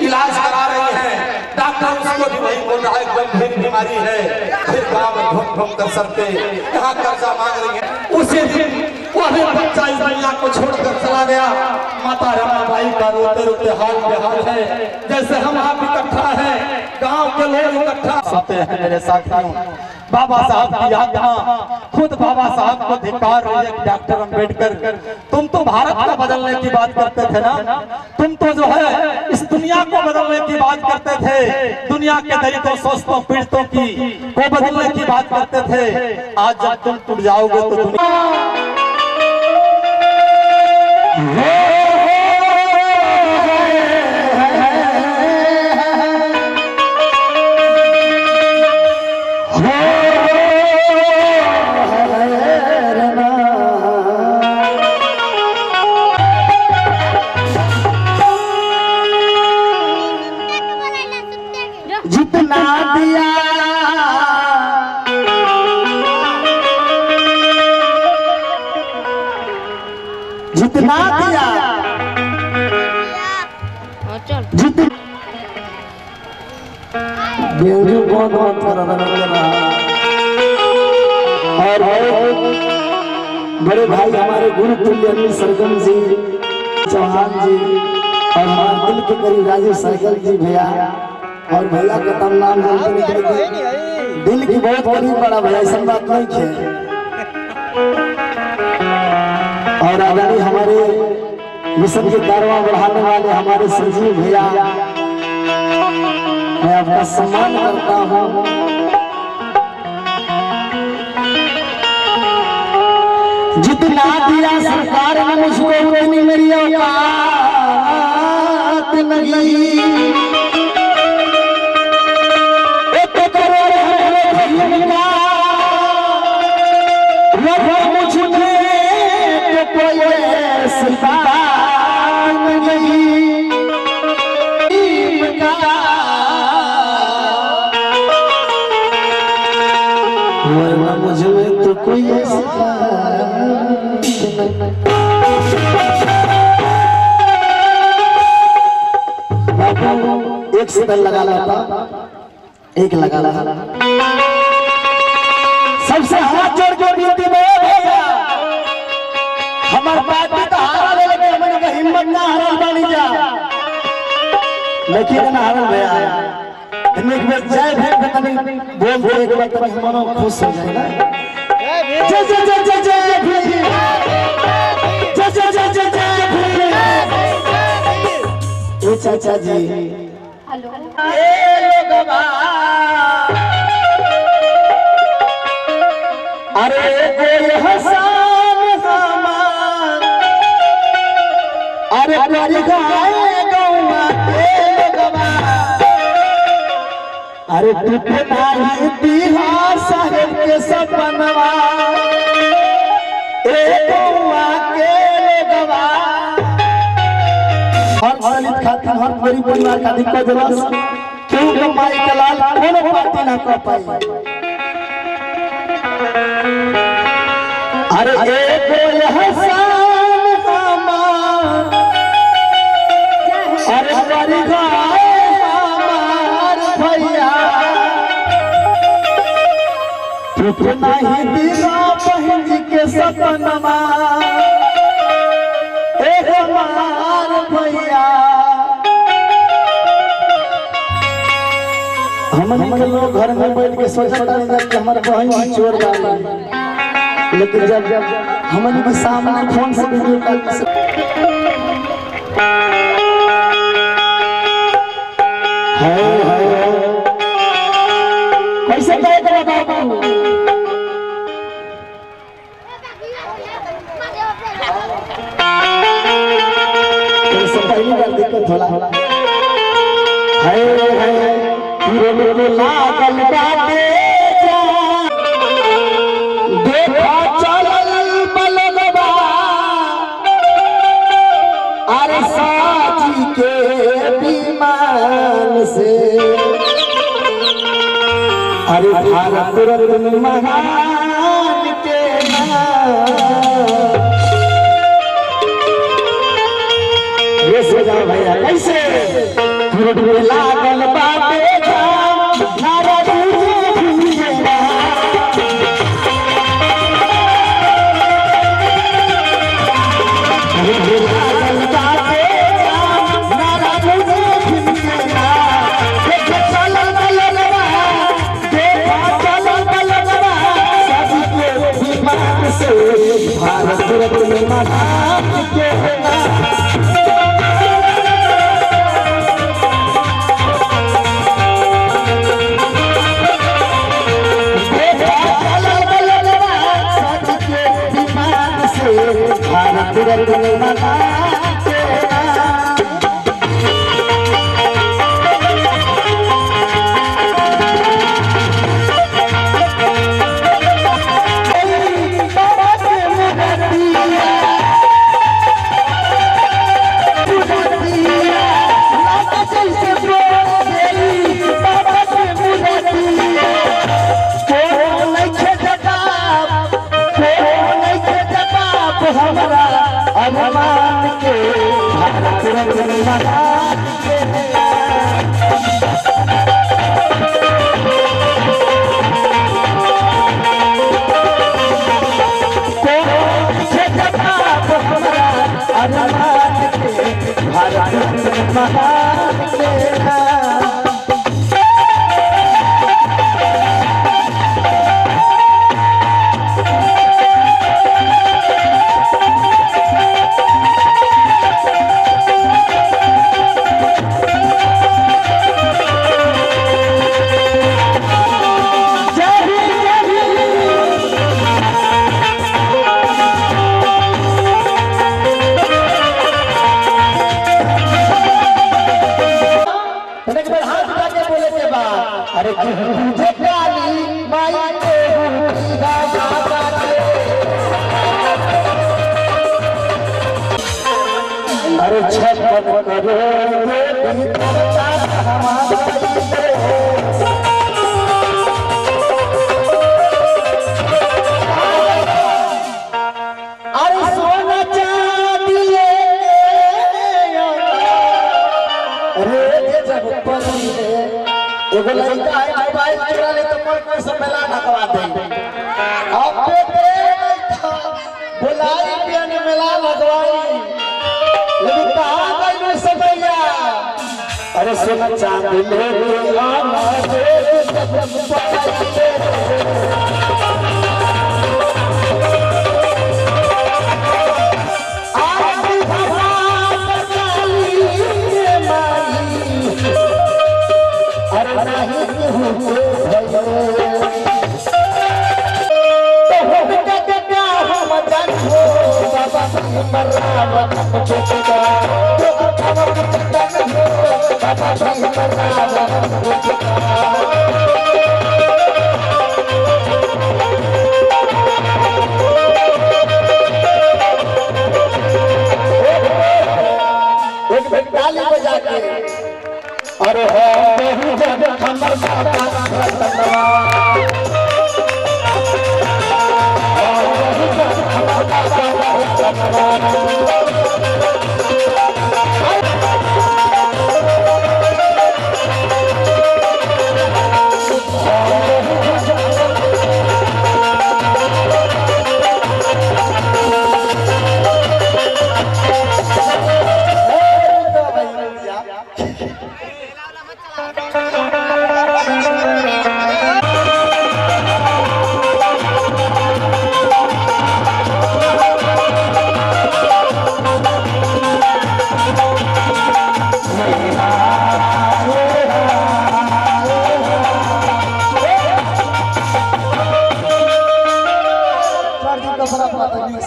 इलाज करा रही है, डॉक्टर उसको भी वही बोल रहा है गंभीर बीमारी है। फिर गाँव में घूम घूम कर सबके यहाँ कर्जा मांग रही है। उसी दिन वो भी बच्चा इस दुनिया को छोड़कर चला गया। माता रमाबाई का रोते रोते हाल बेहाल है। जैसे हम आप इकट्ठा हैं, गांव के लोग इकट्ठा होते हैं। मेरे साथियों, बाबा साहब की आत्मा खुद बाबा साहब को धिक्कार रही है। डॉक्टर अम्बेडकर, तुम तो भारत को बदलने की बात करते थे ना, तुम तो जो है इस दुनिया को बदलने की बात करते थे, दुनिया के दलितों, शोषितों, पीड़ितों की को बदलने की बात करते थे। आज जब तुम टूट जाओगे तो दुनिया जितना दिया जितना दिया जितना बेवजू बहुत और बड़े भाई हमारे गुरु तुल्य अनिल सरगम जी, चौहान जी, और हमारे दिल के करीब राजेश सरगम जी भैया, और भैया का तम नाम दिल की बहुत करीब बड़ा भैया, ऐसा बात नहीं है। और आदरणीय हमारे मिशन के कारवां बढ़ाने वाले हमारे संजीव भैया, मैं आपका सम्मान करता हूँ। जितना दिया सरकार ने मुझको उतनी मेरी औकात नहीं। मुझ में तो कोई ऐसी एक सेकंड लगा लाता, एक लगा ला, सबसे हाथ जोड़ के विनती में हमारे पार्टी तो हारा ले लगे, हमारे हिम्मत ना हारा बनी जा, लेकिन ना हारा भैया एक बार जय भीम बोल बोल एक बार तक मनो खुश हो जाएगा। जय जय जय जय जय भीम, जय जय जय जय जय भीम। ए चाचा जी, हेलो, ए लोगवा अरे कोई हसान हमार अरे कर गाए गौवा के लोगवा अरे टूटे नाही बिहार साहेब के सपनवा ए गौवा के लोगवा हर दलित खातिर हर गरीब परिवार का दिक्कत दिलस क्यों कमाई के लाल कोनो पार्टी ना कर पाई अरे एक हसान हमार अरे बड़ी गाय हमार भैया टूट नहीं दिला बहन जी के सपनमा ए हमार भैया हमने लोग घर में बैठ के सोचता है कि हमारे बहन चोर बाली लेकिन जब हमन के सामने फोन से वीडियो कॉल कैसे कहे बाबू पहली बार दिक्कत होला है लागल बाटे देखा चलल बलगवा अरे साजी के विमान से अरे भारत रत्न महान के ये सजा भैया कैसे लागल बाटे नारा भारत रत्न महान के भारत रत्न महान के हमारा अभिमान के भारत रत्न महान के भारत रत्न महान के अरे तुझे काली माई के अरे छप्पन अरे सोना चांदी अरे जब पली एगो लड़का है मोबाइल चुरा ले तो कोई से मेला नकवा दे अब पे बुलाई पिया ने मेला लगवाई लेकिन कहां गई समैया अरे सोना चांदी ले आना दे तो एक ताली बजा के अरे हमर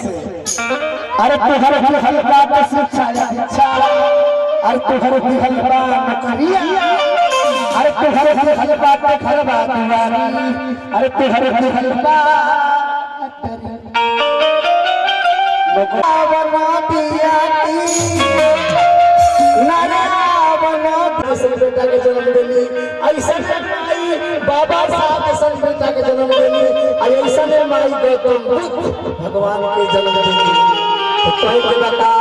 अरे तुहर हल्का शिक्षा अरे तुहर हल्का नौकरिया अरे तुहर हल्का खरबा दुआरी अरे तुहर हल्का बना दिया बेटा के जन्म दिली ऐसा बाबा साहब के संग बेटा के जन्म दिली ऐसा माई गौतम बुद्ध भगवान के जन्म दिली तो बता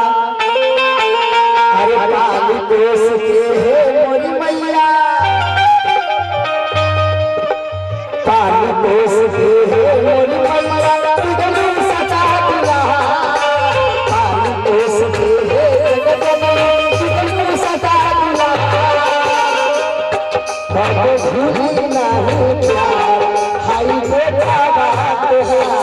अरे काली देश के है मोरी मैया काली देश के है मोरी मैया तुझे सचा दिला काली देश के है तुझे सचा दिला कभी भूली नहीं प्यार हाय बेटा बात है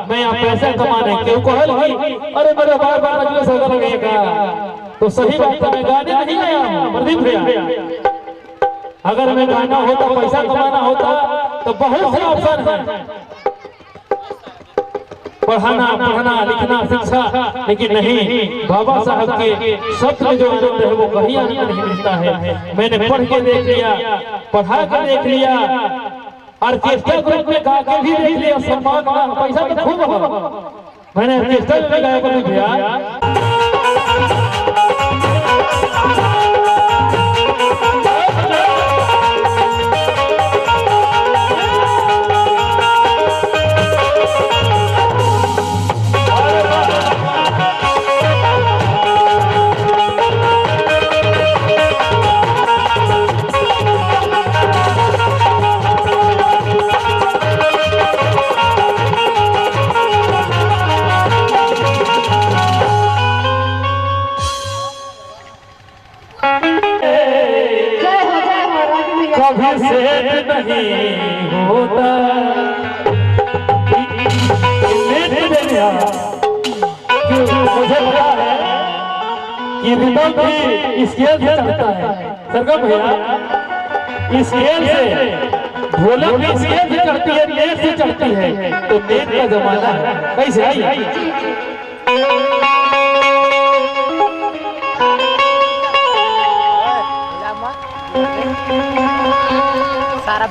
मैं यहाँ पैसा कमाने क्यों कहल की अरे मेरे बार बार मजलिस होगा लगेगा तो सही बात है मैं गाने नहीं आया हूँ प्रदीप भैया अगर मैं गाना होता पैसा कमाना होता तो बहुत से ऑप्शन है पढ़ाना पढ़ना लिखना शिक्षा लेकिन नहीं बाबा साहब के शब्द में जो आनंद है वो कहीं आनंद नहीं मिलता है मैंने पढ़ के देख लिया पढ़ा के देख लिया ऑर्केस्ट्रा ग्रुप में गा के भी देख लिया सम्मान पैसा तो खूब हो मैंने ऑर्केस्ट्रा में गाया कर दिया कभी सेठ नहीं होता मुझे लगा है कि रिदम भी स्केल से चढ़ता है सरगम भैया स्केल से ढोलक भी स्केल से चढ़ती है नेट से चढ़ती है तो नेट का जमाना है कैसे आई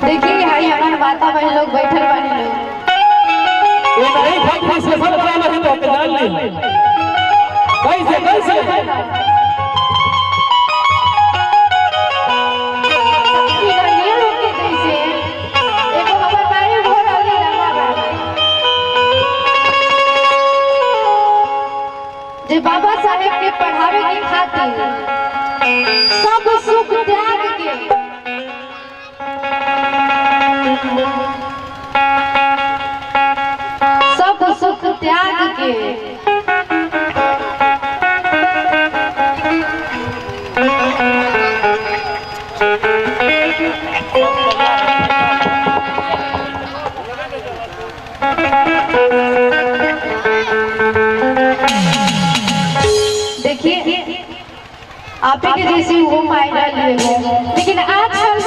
देखिए भाई हमारे माता बहन लोग बैठे वाले लोग ये नहीं भक्ति से सब जाना है तो जान ले कैसे कैसे जे बाबा साहेब के पढ़ावे के खातिर सब सुख त्याग के सब सुख त्याग के देखिए आप के जैसे वो मायना लिए लेकिन आजकल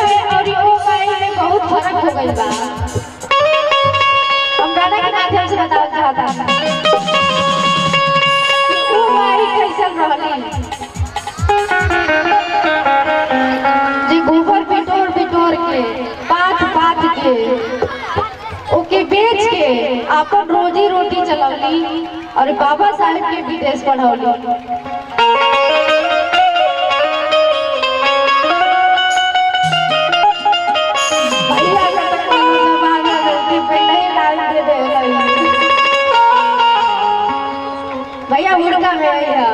गई बा। हम गाना के माध्यम से बताना चाहता हूँ कि वो माई कैसन रहली जी गोबर बिटोर बिटोर के पाथ पाथ के ओके बेच के अपन रोजी रोटी चलौली और बाबा साहब के विदेश पढ़ौली। भैया का तो कोनो जमाना गलती पे नहीं लाल दे दे भैया मुर्गा में भैया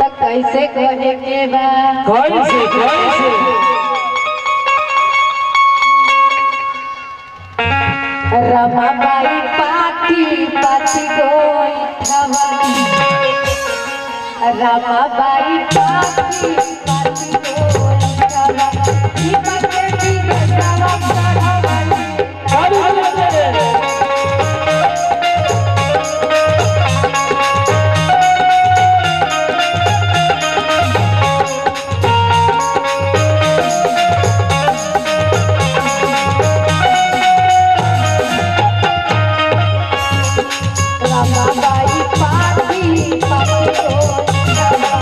तो कैसे करे के बा कैसे रमाबाई पाती पाती गोइठवा रमाबाई पाती पाती गोइठवा ई बके की गजवा पढ़ावली रमाबाई पाती पाती गोइठवा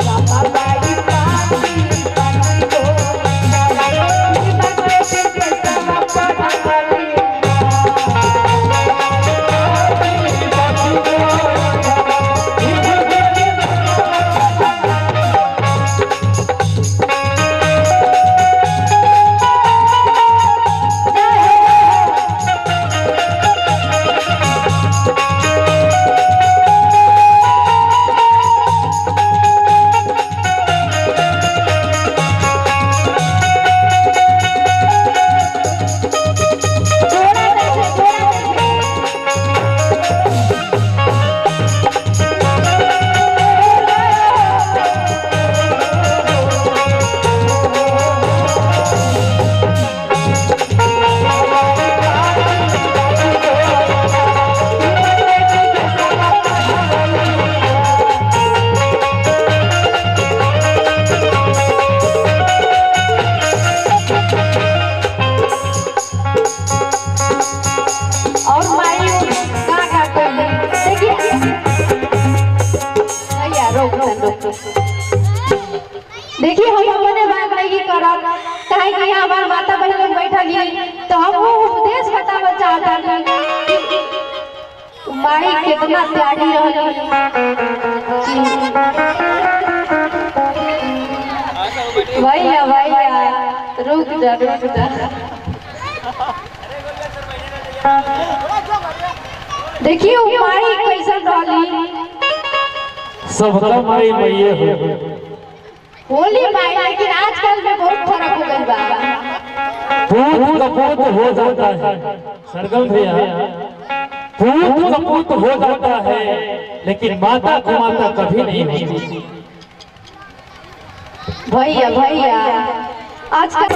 रमाबाई पाती पाती गोइठवा ई बके की गजवा पढ़ावली और माई का कहली देखिए भैया रोक देखिए हम अपने बात नहीं करब काहे कि यहाँ हमार माता बहन लोग बैठली तो हम वो उपदेश बतावल चाहता कि माई कितना त्यागी रहली भैया भैया रुक जा देखिए वो माई कैसन रहली सबका माई मैये हो होली माई लेकिन आजकल में बहुत फर्क हो गई बा पूत कपूत हो जाता है सरगम भैया पूत कपूत हो जाता है लेकिन माता को माता कभी नहीं होती। भैया भैया आजकल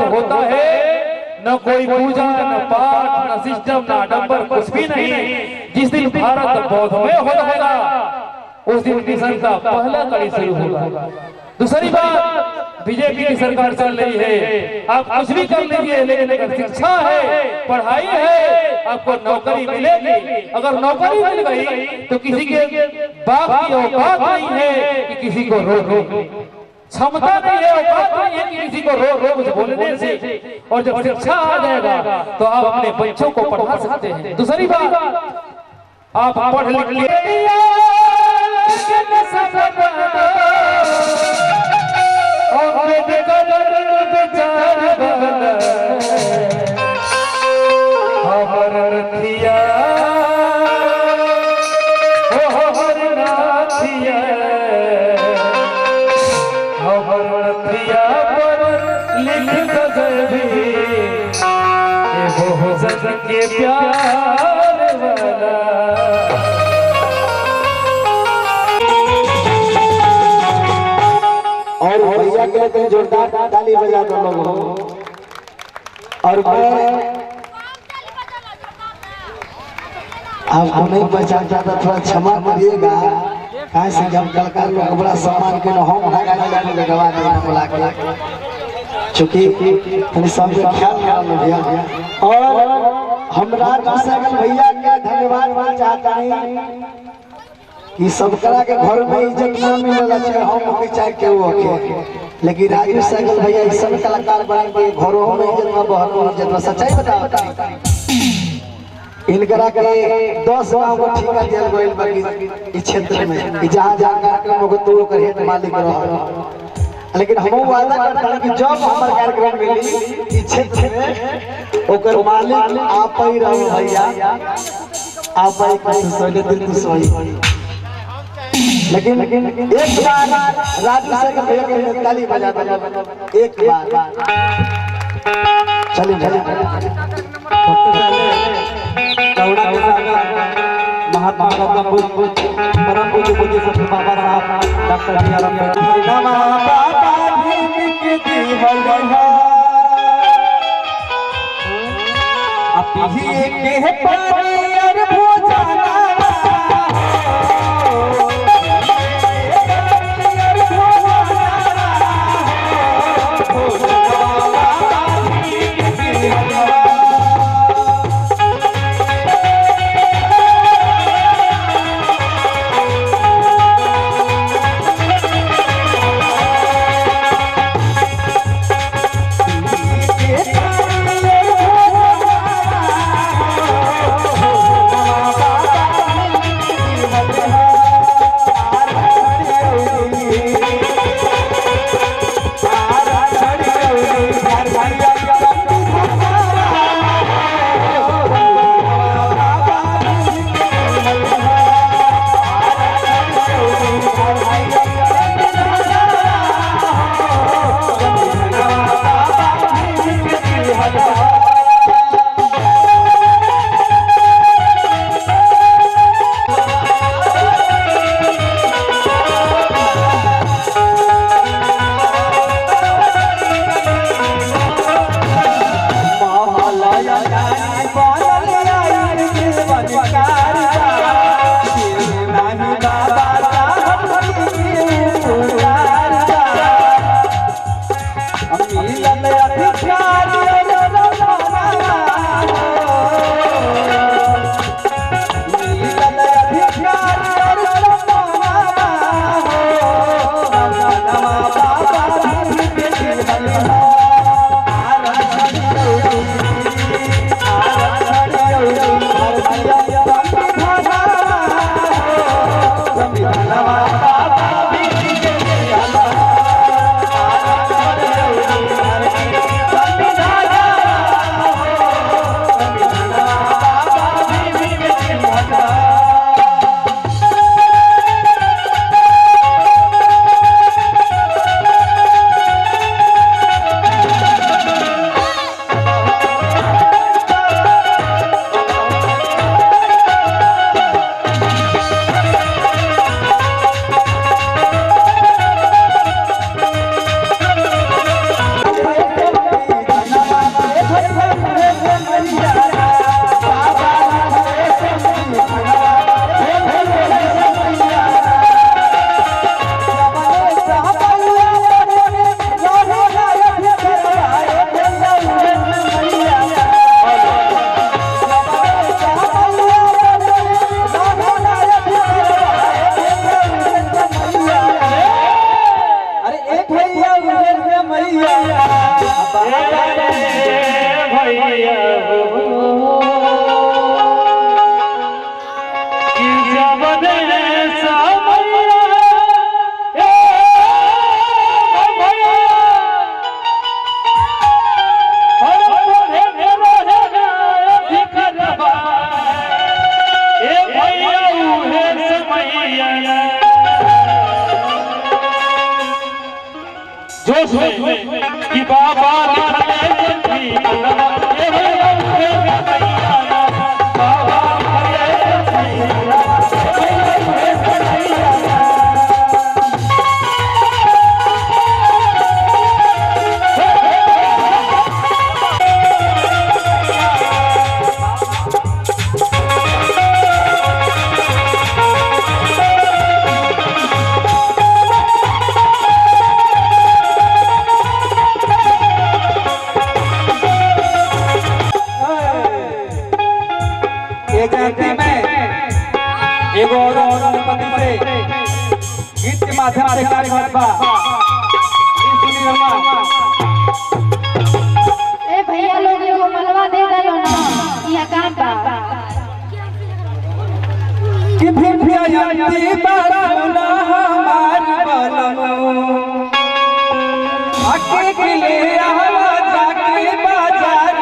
होता है न कोई पूजा न पाठ न सिस्टम न आडंबर कुछ भी नहीं। जिस दिन भारत बौद्ध में होगा उस दिन मिशन का पहला कड़ी शुरू होगा। दूसरी बात, बीजेपी की सरकार चल रही है, आप कुछ भी कर लीजिए लेकिन अगर शिक्षा है, पढ़ाई है, आपको नौकरी मिलेगी। अगर नौकरी मिल गई तो किसी के बाप की औकात नहीं है कि किसी को रोक क्षमता नहीं है, औकात नहीं है कि किसी को रोक बोलने से। और जब शिक्षा आ जाएगा तो आप अपने बच्चों को पढ़ा सकते हैं। दूसरी बात, आप पढ़ लिख के प्यार वाला। और भैया के लिए जोरदार ताली बजा दो लोगों। और मैं आपको नहीं पहचानता था, थोड़ा क्षमा करिएगा। कहाँ से जब कलकार लोग बड़ा सम्मान के हम लगवा बुला के, चूंकि सब ख्याल भैया। और हम राजशेखर भैया के धन्यवाद चाहता है कि सबकरा के घर में इज्जत ना मिलला चाहे हम भी चाहे के वो के, लेकिन राजशेखर भैया ऐसा कलाकार बन के घरों में इज्जत में बहुत इज्जत में। सच्चाई बताओ, इनकरा के 10 गांव को ठेका दिया गइल बाकी इस क्षेत्र में कि जहां जहां कार्यक्रम होगा तो ओकर हेड मालिक रह। लेकिन हम वादा करता है कि जब हमारे कार्यक्रम मिली इस क्षेत्र में ओकर मालिक आप ही रहो भैया, आप ही कुछ सोने दिल खुश होई। लेकिन एक बार राजशेखर भैया के ताली बजा दो एक बार। चलिए महात्मा गौतम बुद्ध परम पूज्य सतगुरु बाबा साहब डॉक्टर बी आर अम्बेडकर समैया भैया कि जवन समैया भैया हर मोहे रोहे भिखरवा भैया उहे समैया जोश में कि बाबा लिखले जंती कलमा ये भैया उहे समैया बाबा लिखले जंती कलमा ये भैया उहे समैया जयंती में एगो और पति से गीत के माध्यम से कार्यक्रम बा ए भैया लोग एगो मलवा दे दलो ना यहाँ काम बा कि फिर जयंती बाला हमार बलम आके के ले आवा जाके बाजार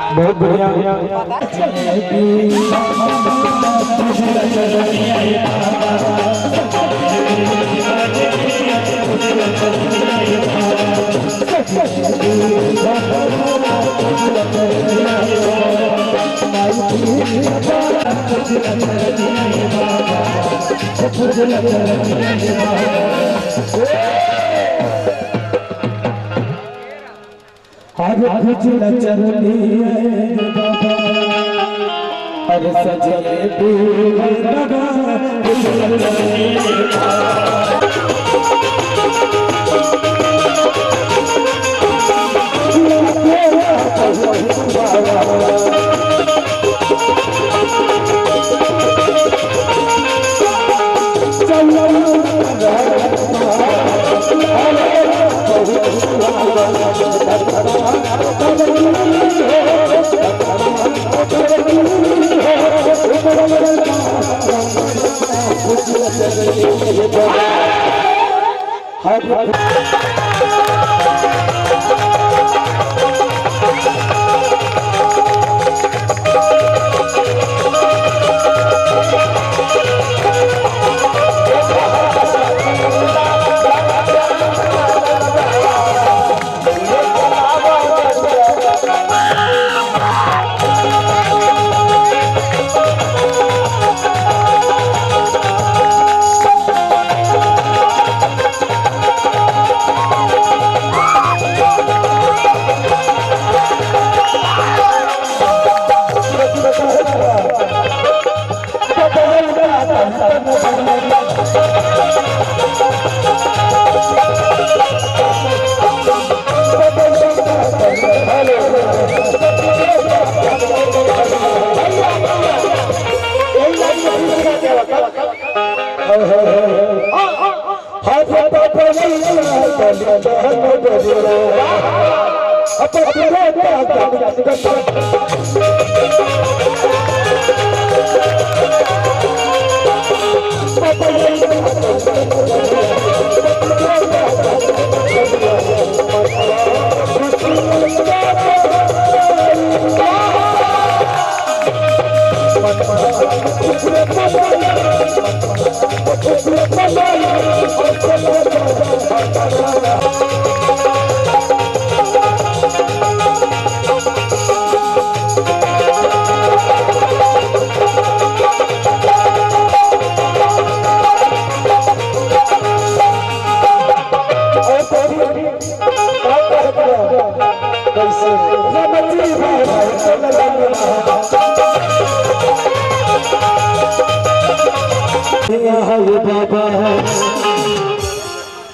बहुत बढ़िया चरनी अरे सजले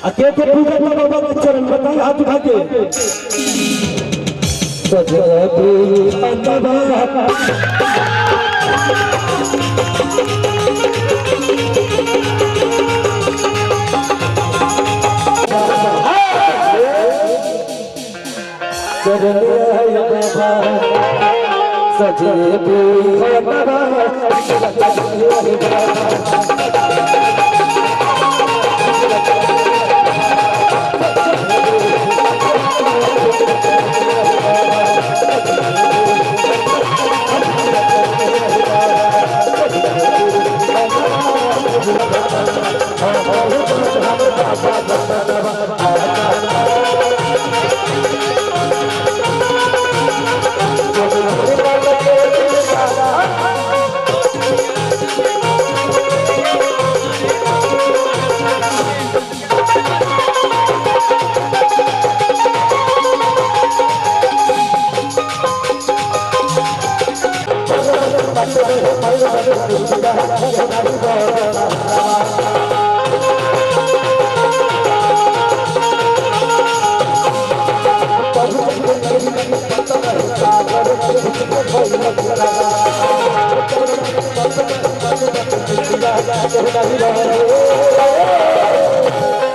अकेले पूजा तो बाबा के चरण बताइए हाथ उठा के सजे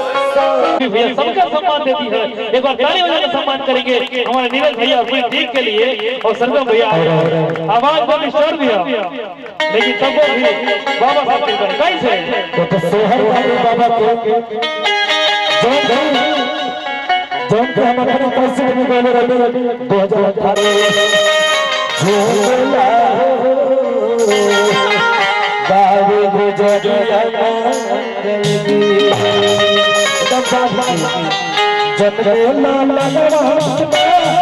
सबका सम्मान देती है। एक बार ताली बजाकर सम्मान करेंगे हमारे नीरज भैया पूरी टीम के लिए और सरगम भैया आवाज बहुत डिस्टर्ब भी है लेकिन तब भी बाबा साहब के कैसे तो सोहर वाले बाबा को जौन पे हम अपने पैसे में गए रहे 2018 झूला बाबू गुजरिया जब नाम लगा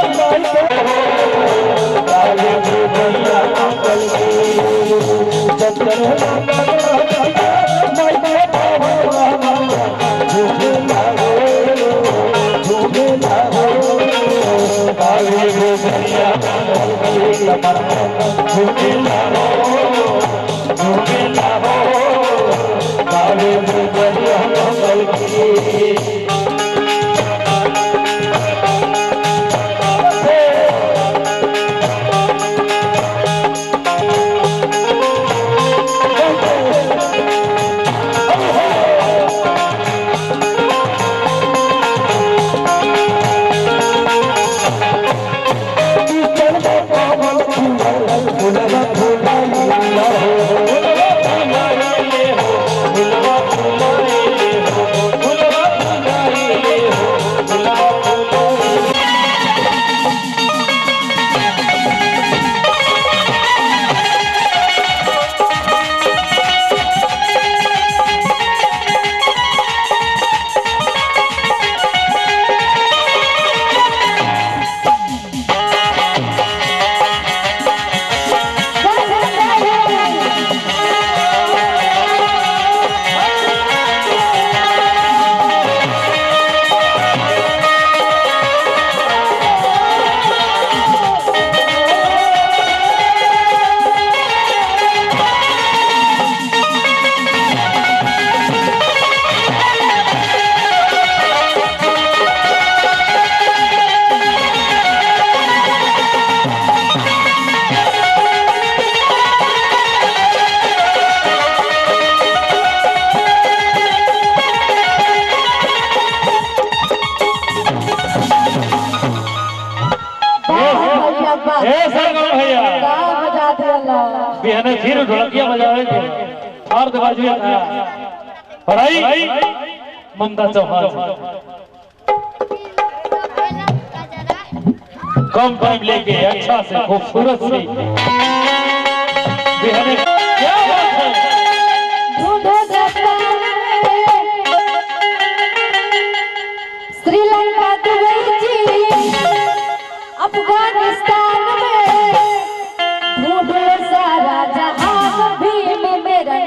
वीर ढोलकिया बजावे थे और बाजुए था पढ़ाई ममता चौहान कम टाइम लेके अच्छा से खूबसूरत सी बिहाने क्या बात है श्रीलंका दुबई चीन अफगानिस्तान में ढूंढो सारा जहां भीम मेरा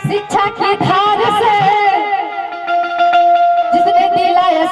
शिक्षा की धार से जिसने दिलाया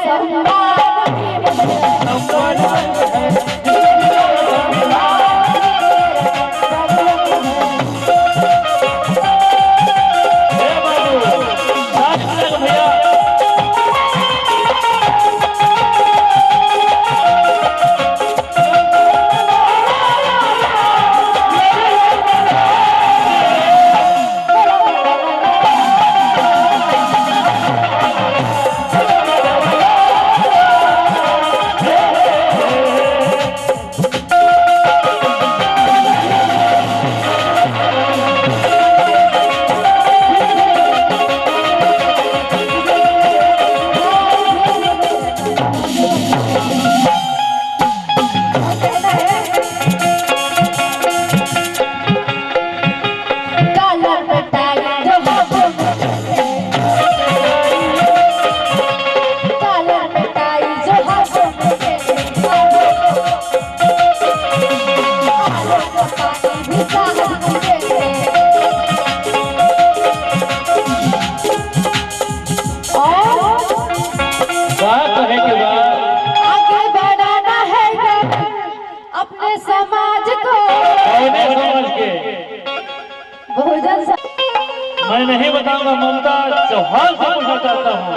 मैं नहीं बताऊंगा, ममता चौहान से पूछना चाहता हूँ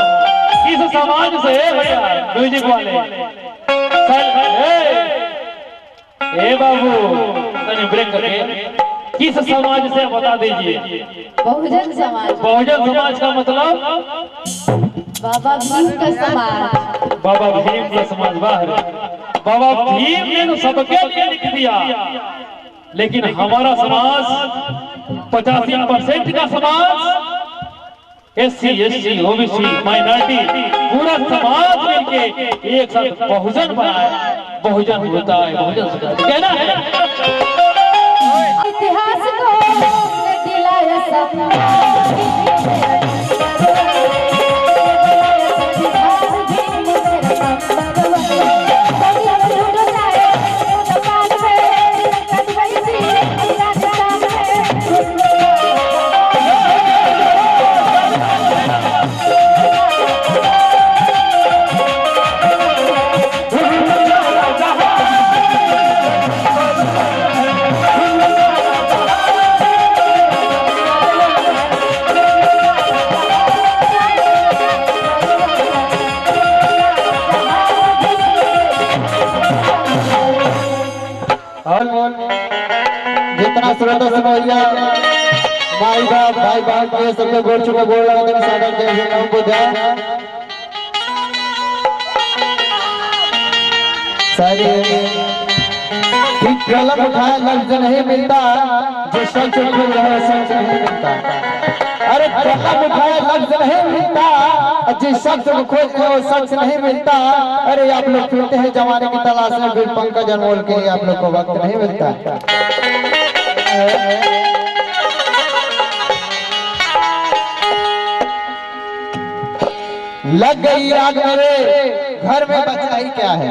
किस समाज से भैया म्यूजिक वाले ए बाबू तनी ब्रेक करके किस समाज से बता दीजिए। बहुजन समाज। बहुजन समाज का मतलब बाबा भीम का समाज। बाबा भीम का समाज बाहर बाबा भीम ने तो सबके लिए लिख दिया, लेकिन हमारा समाज 85% का समाज SC ST OBC माइनॉरिटी पूरा समाज मिलके एक साथ बहुजन बनाया। बहुजन होता है बहुजन कहना है इतिहास को दिलाया जितना श्रोता समैया माई बाप भाई बहन के सबके गोड़ छू के गोड़ लगा देने सादर जय श्री राम को जय। कलम उठाए लफ्ज नहीं मिलता, जो सच खोज रहे सच नहीं मिलता। अरे कलम उठाए लफ्ज नहीं मिलता, जिस शख्स को खोज रहे वो सच नहीं मिलता। अरे आप लोग फिरते हैं जमाने की तलाश में, फिर पंकज अनमोल के लिए आप लोग को वक्त नहीं मिलता। लग गई आग मेरे घर में बचाई क्या है,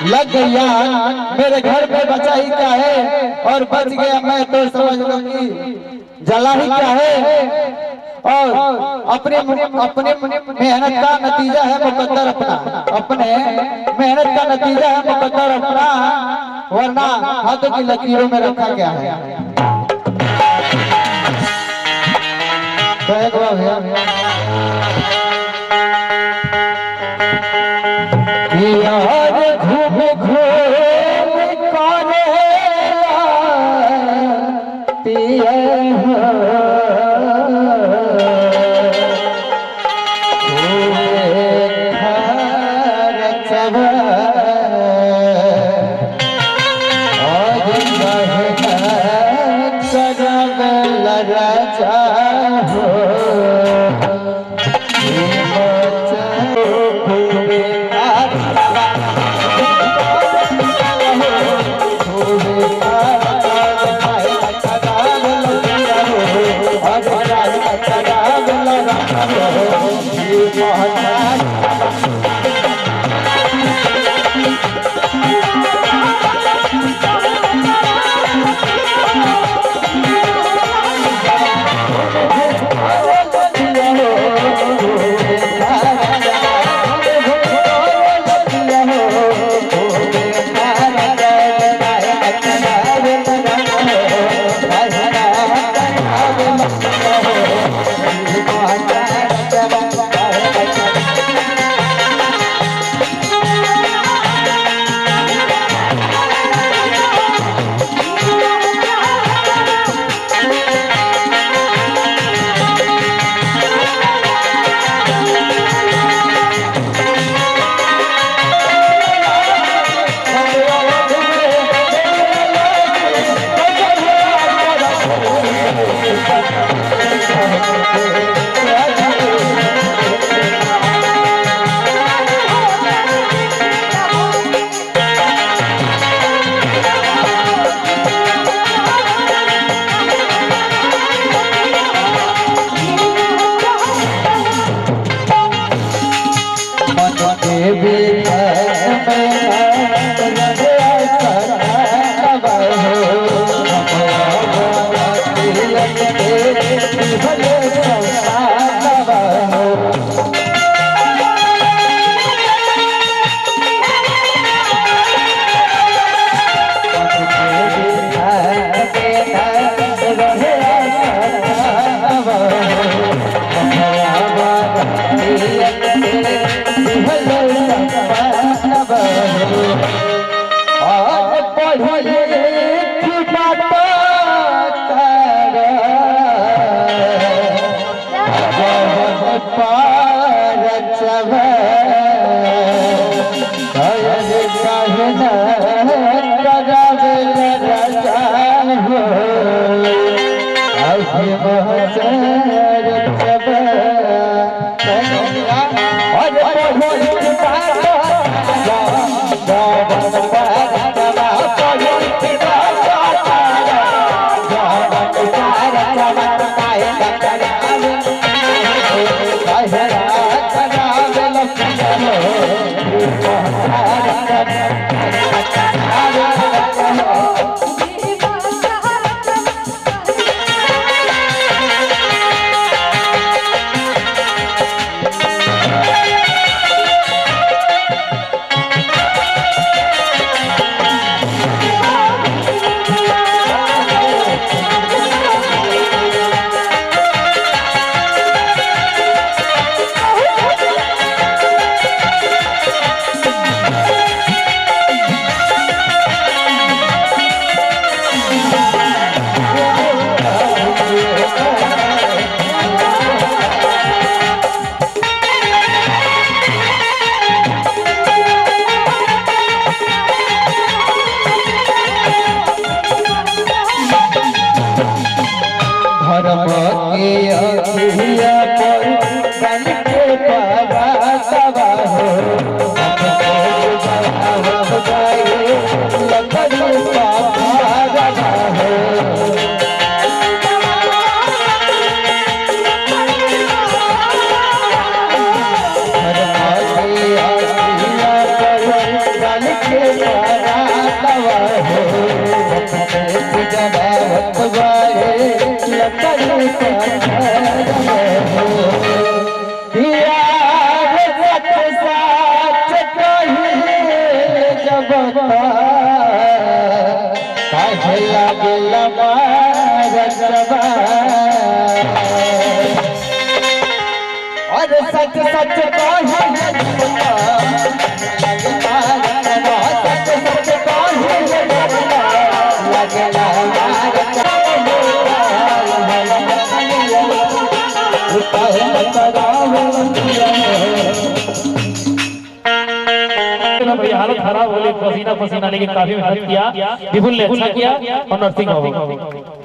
लग गई आग मेरे घर में बचाई क्या है, और बच गया मैं तो समझ लो कि जला ही क्या है। और अपने मेहनत का नतीजा है मुकद्दर अपना, अपने मेहनत का नतीजा है मुकद्दर अपना, वरना हाथों की लकीरों में रखा क्या है। यार घूम घूम करेला पिया के दवा हो जगावत बारे लकड़ी दिया सच साच कही जब काहे लागल मारसबा और सच सच कही हालत खराब हो गई, पसीना पसीना, लेकिन काफी मेहनत किया, विपुल ने अच्छा किया और नर्सिंग हो गई।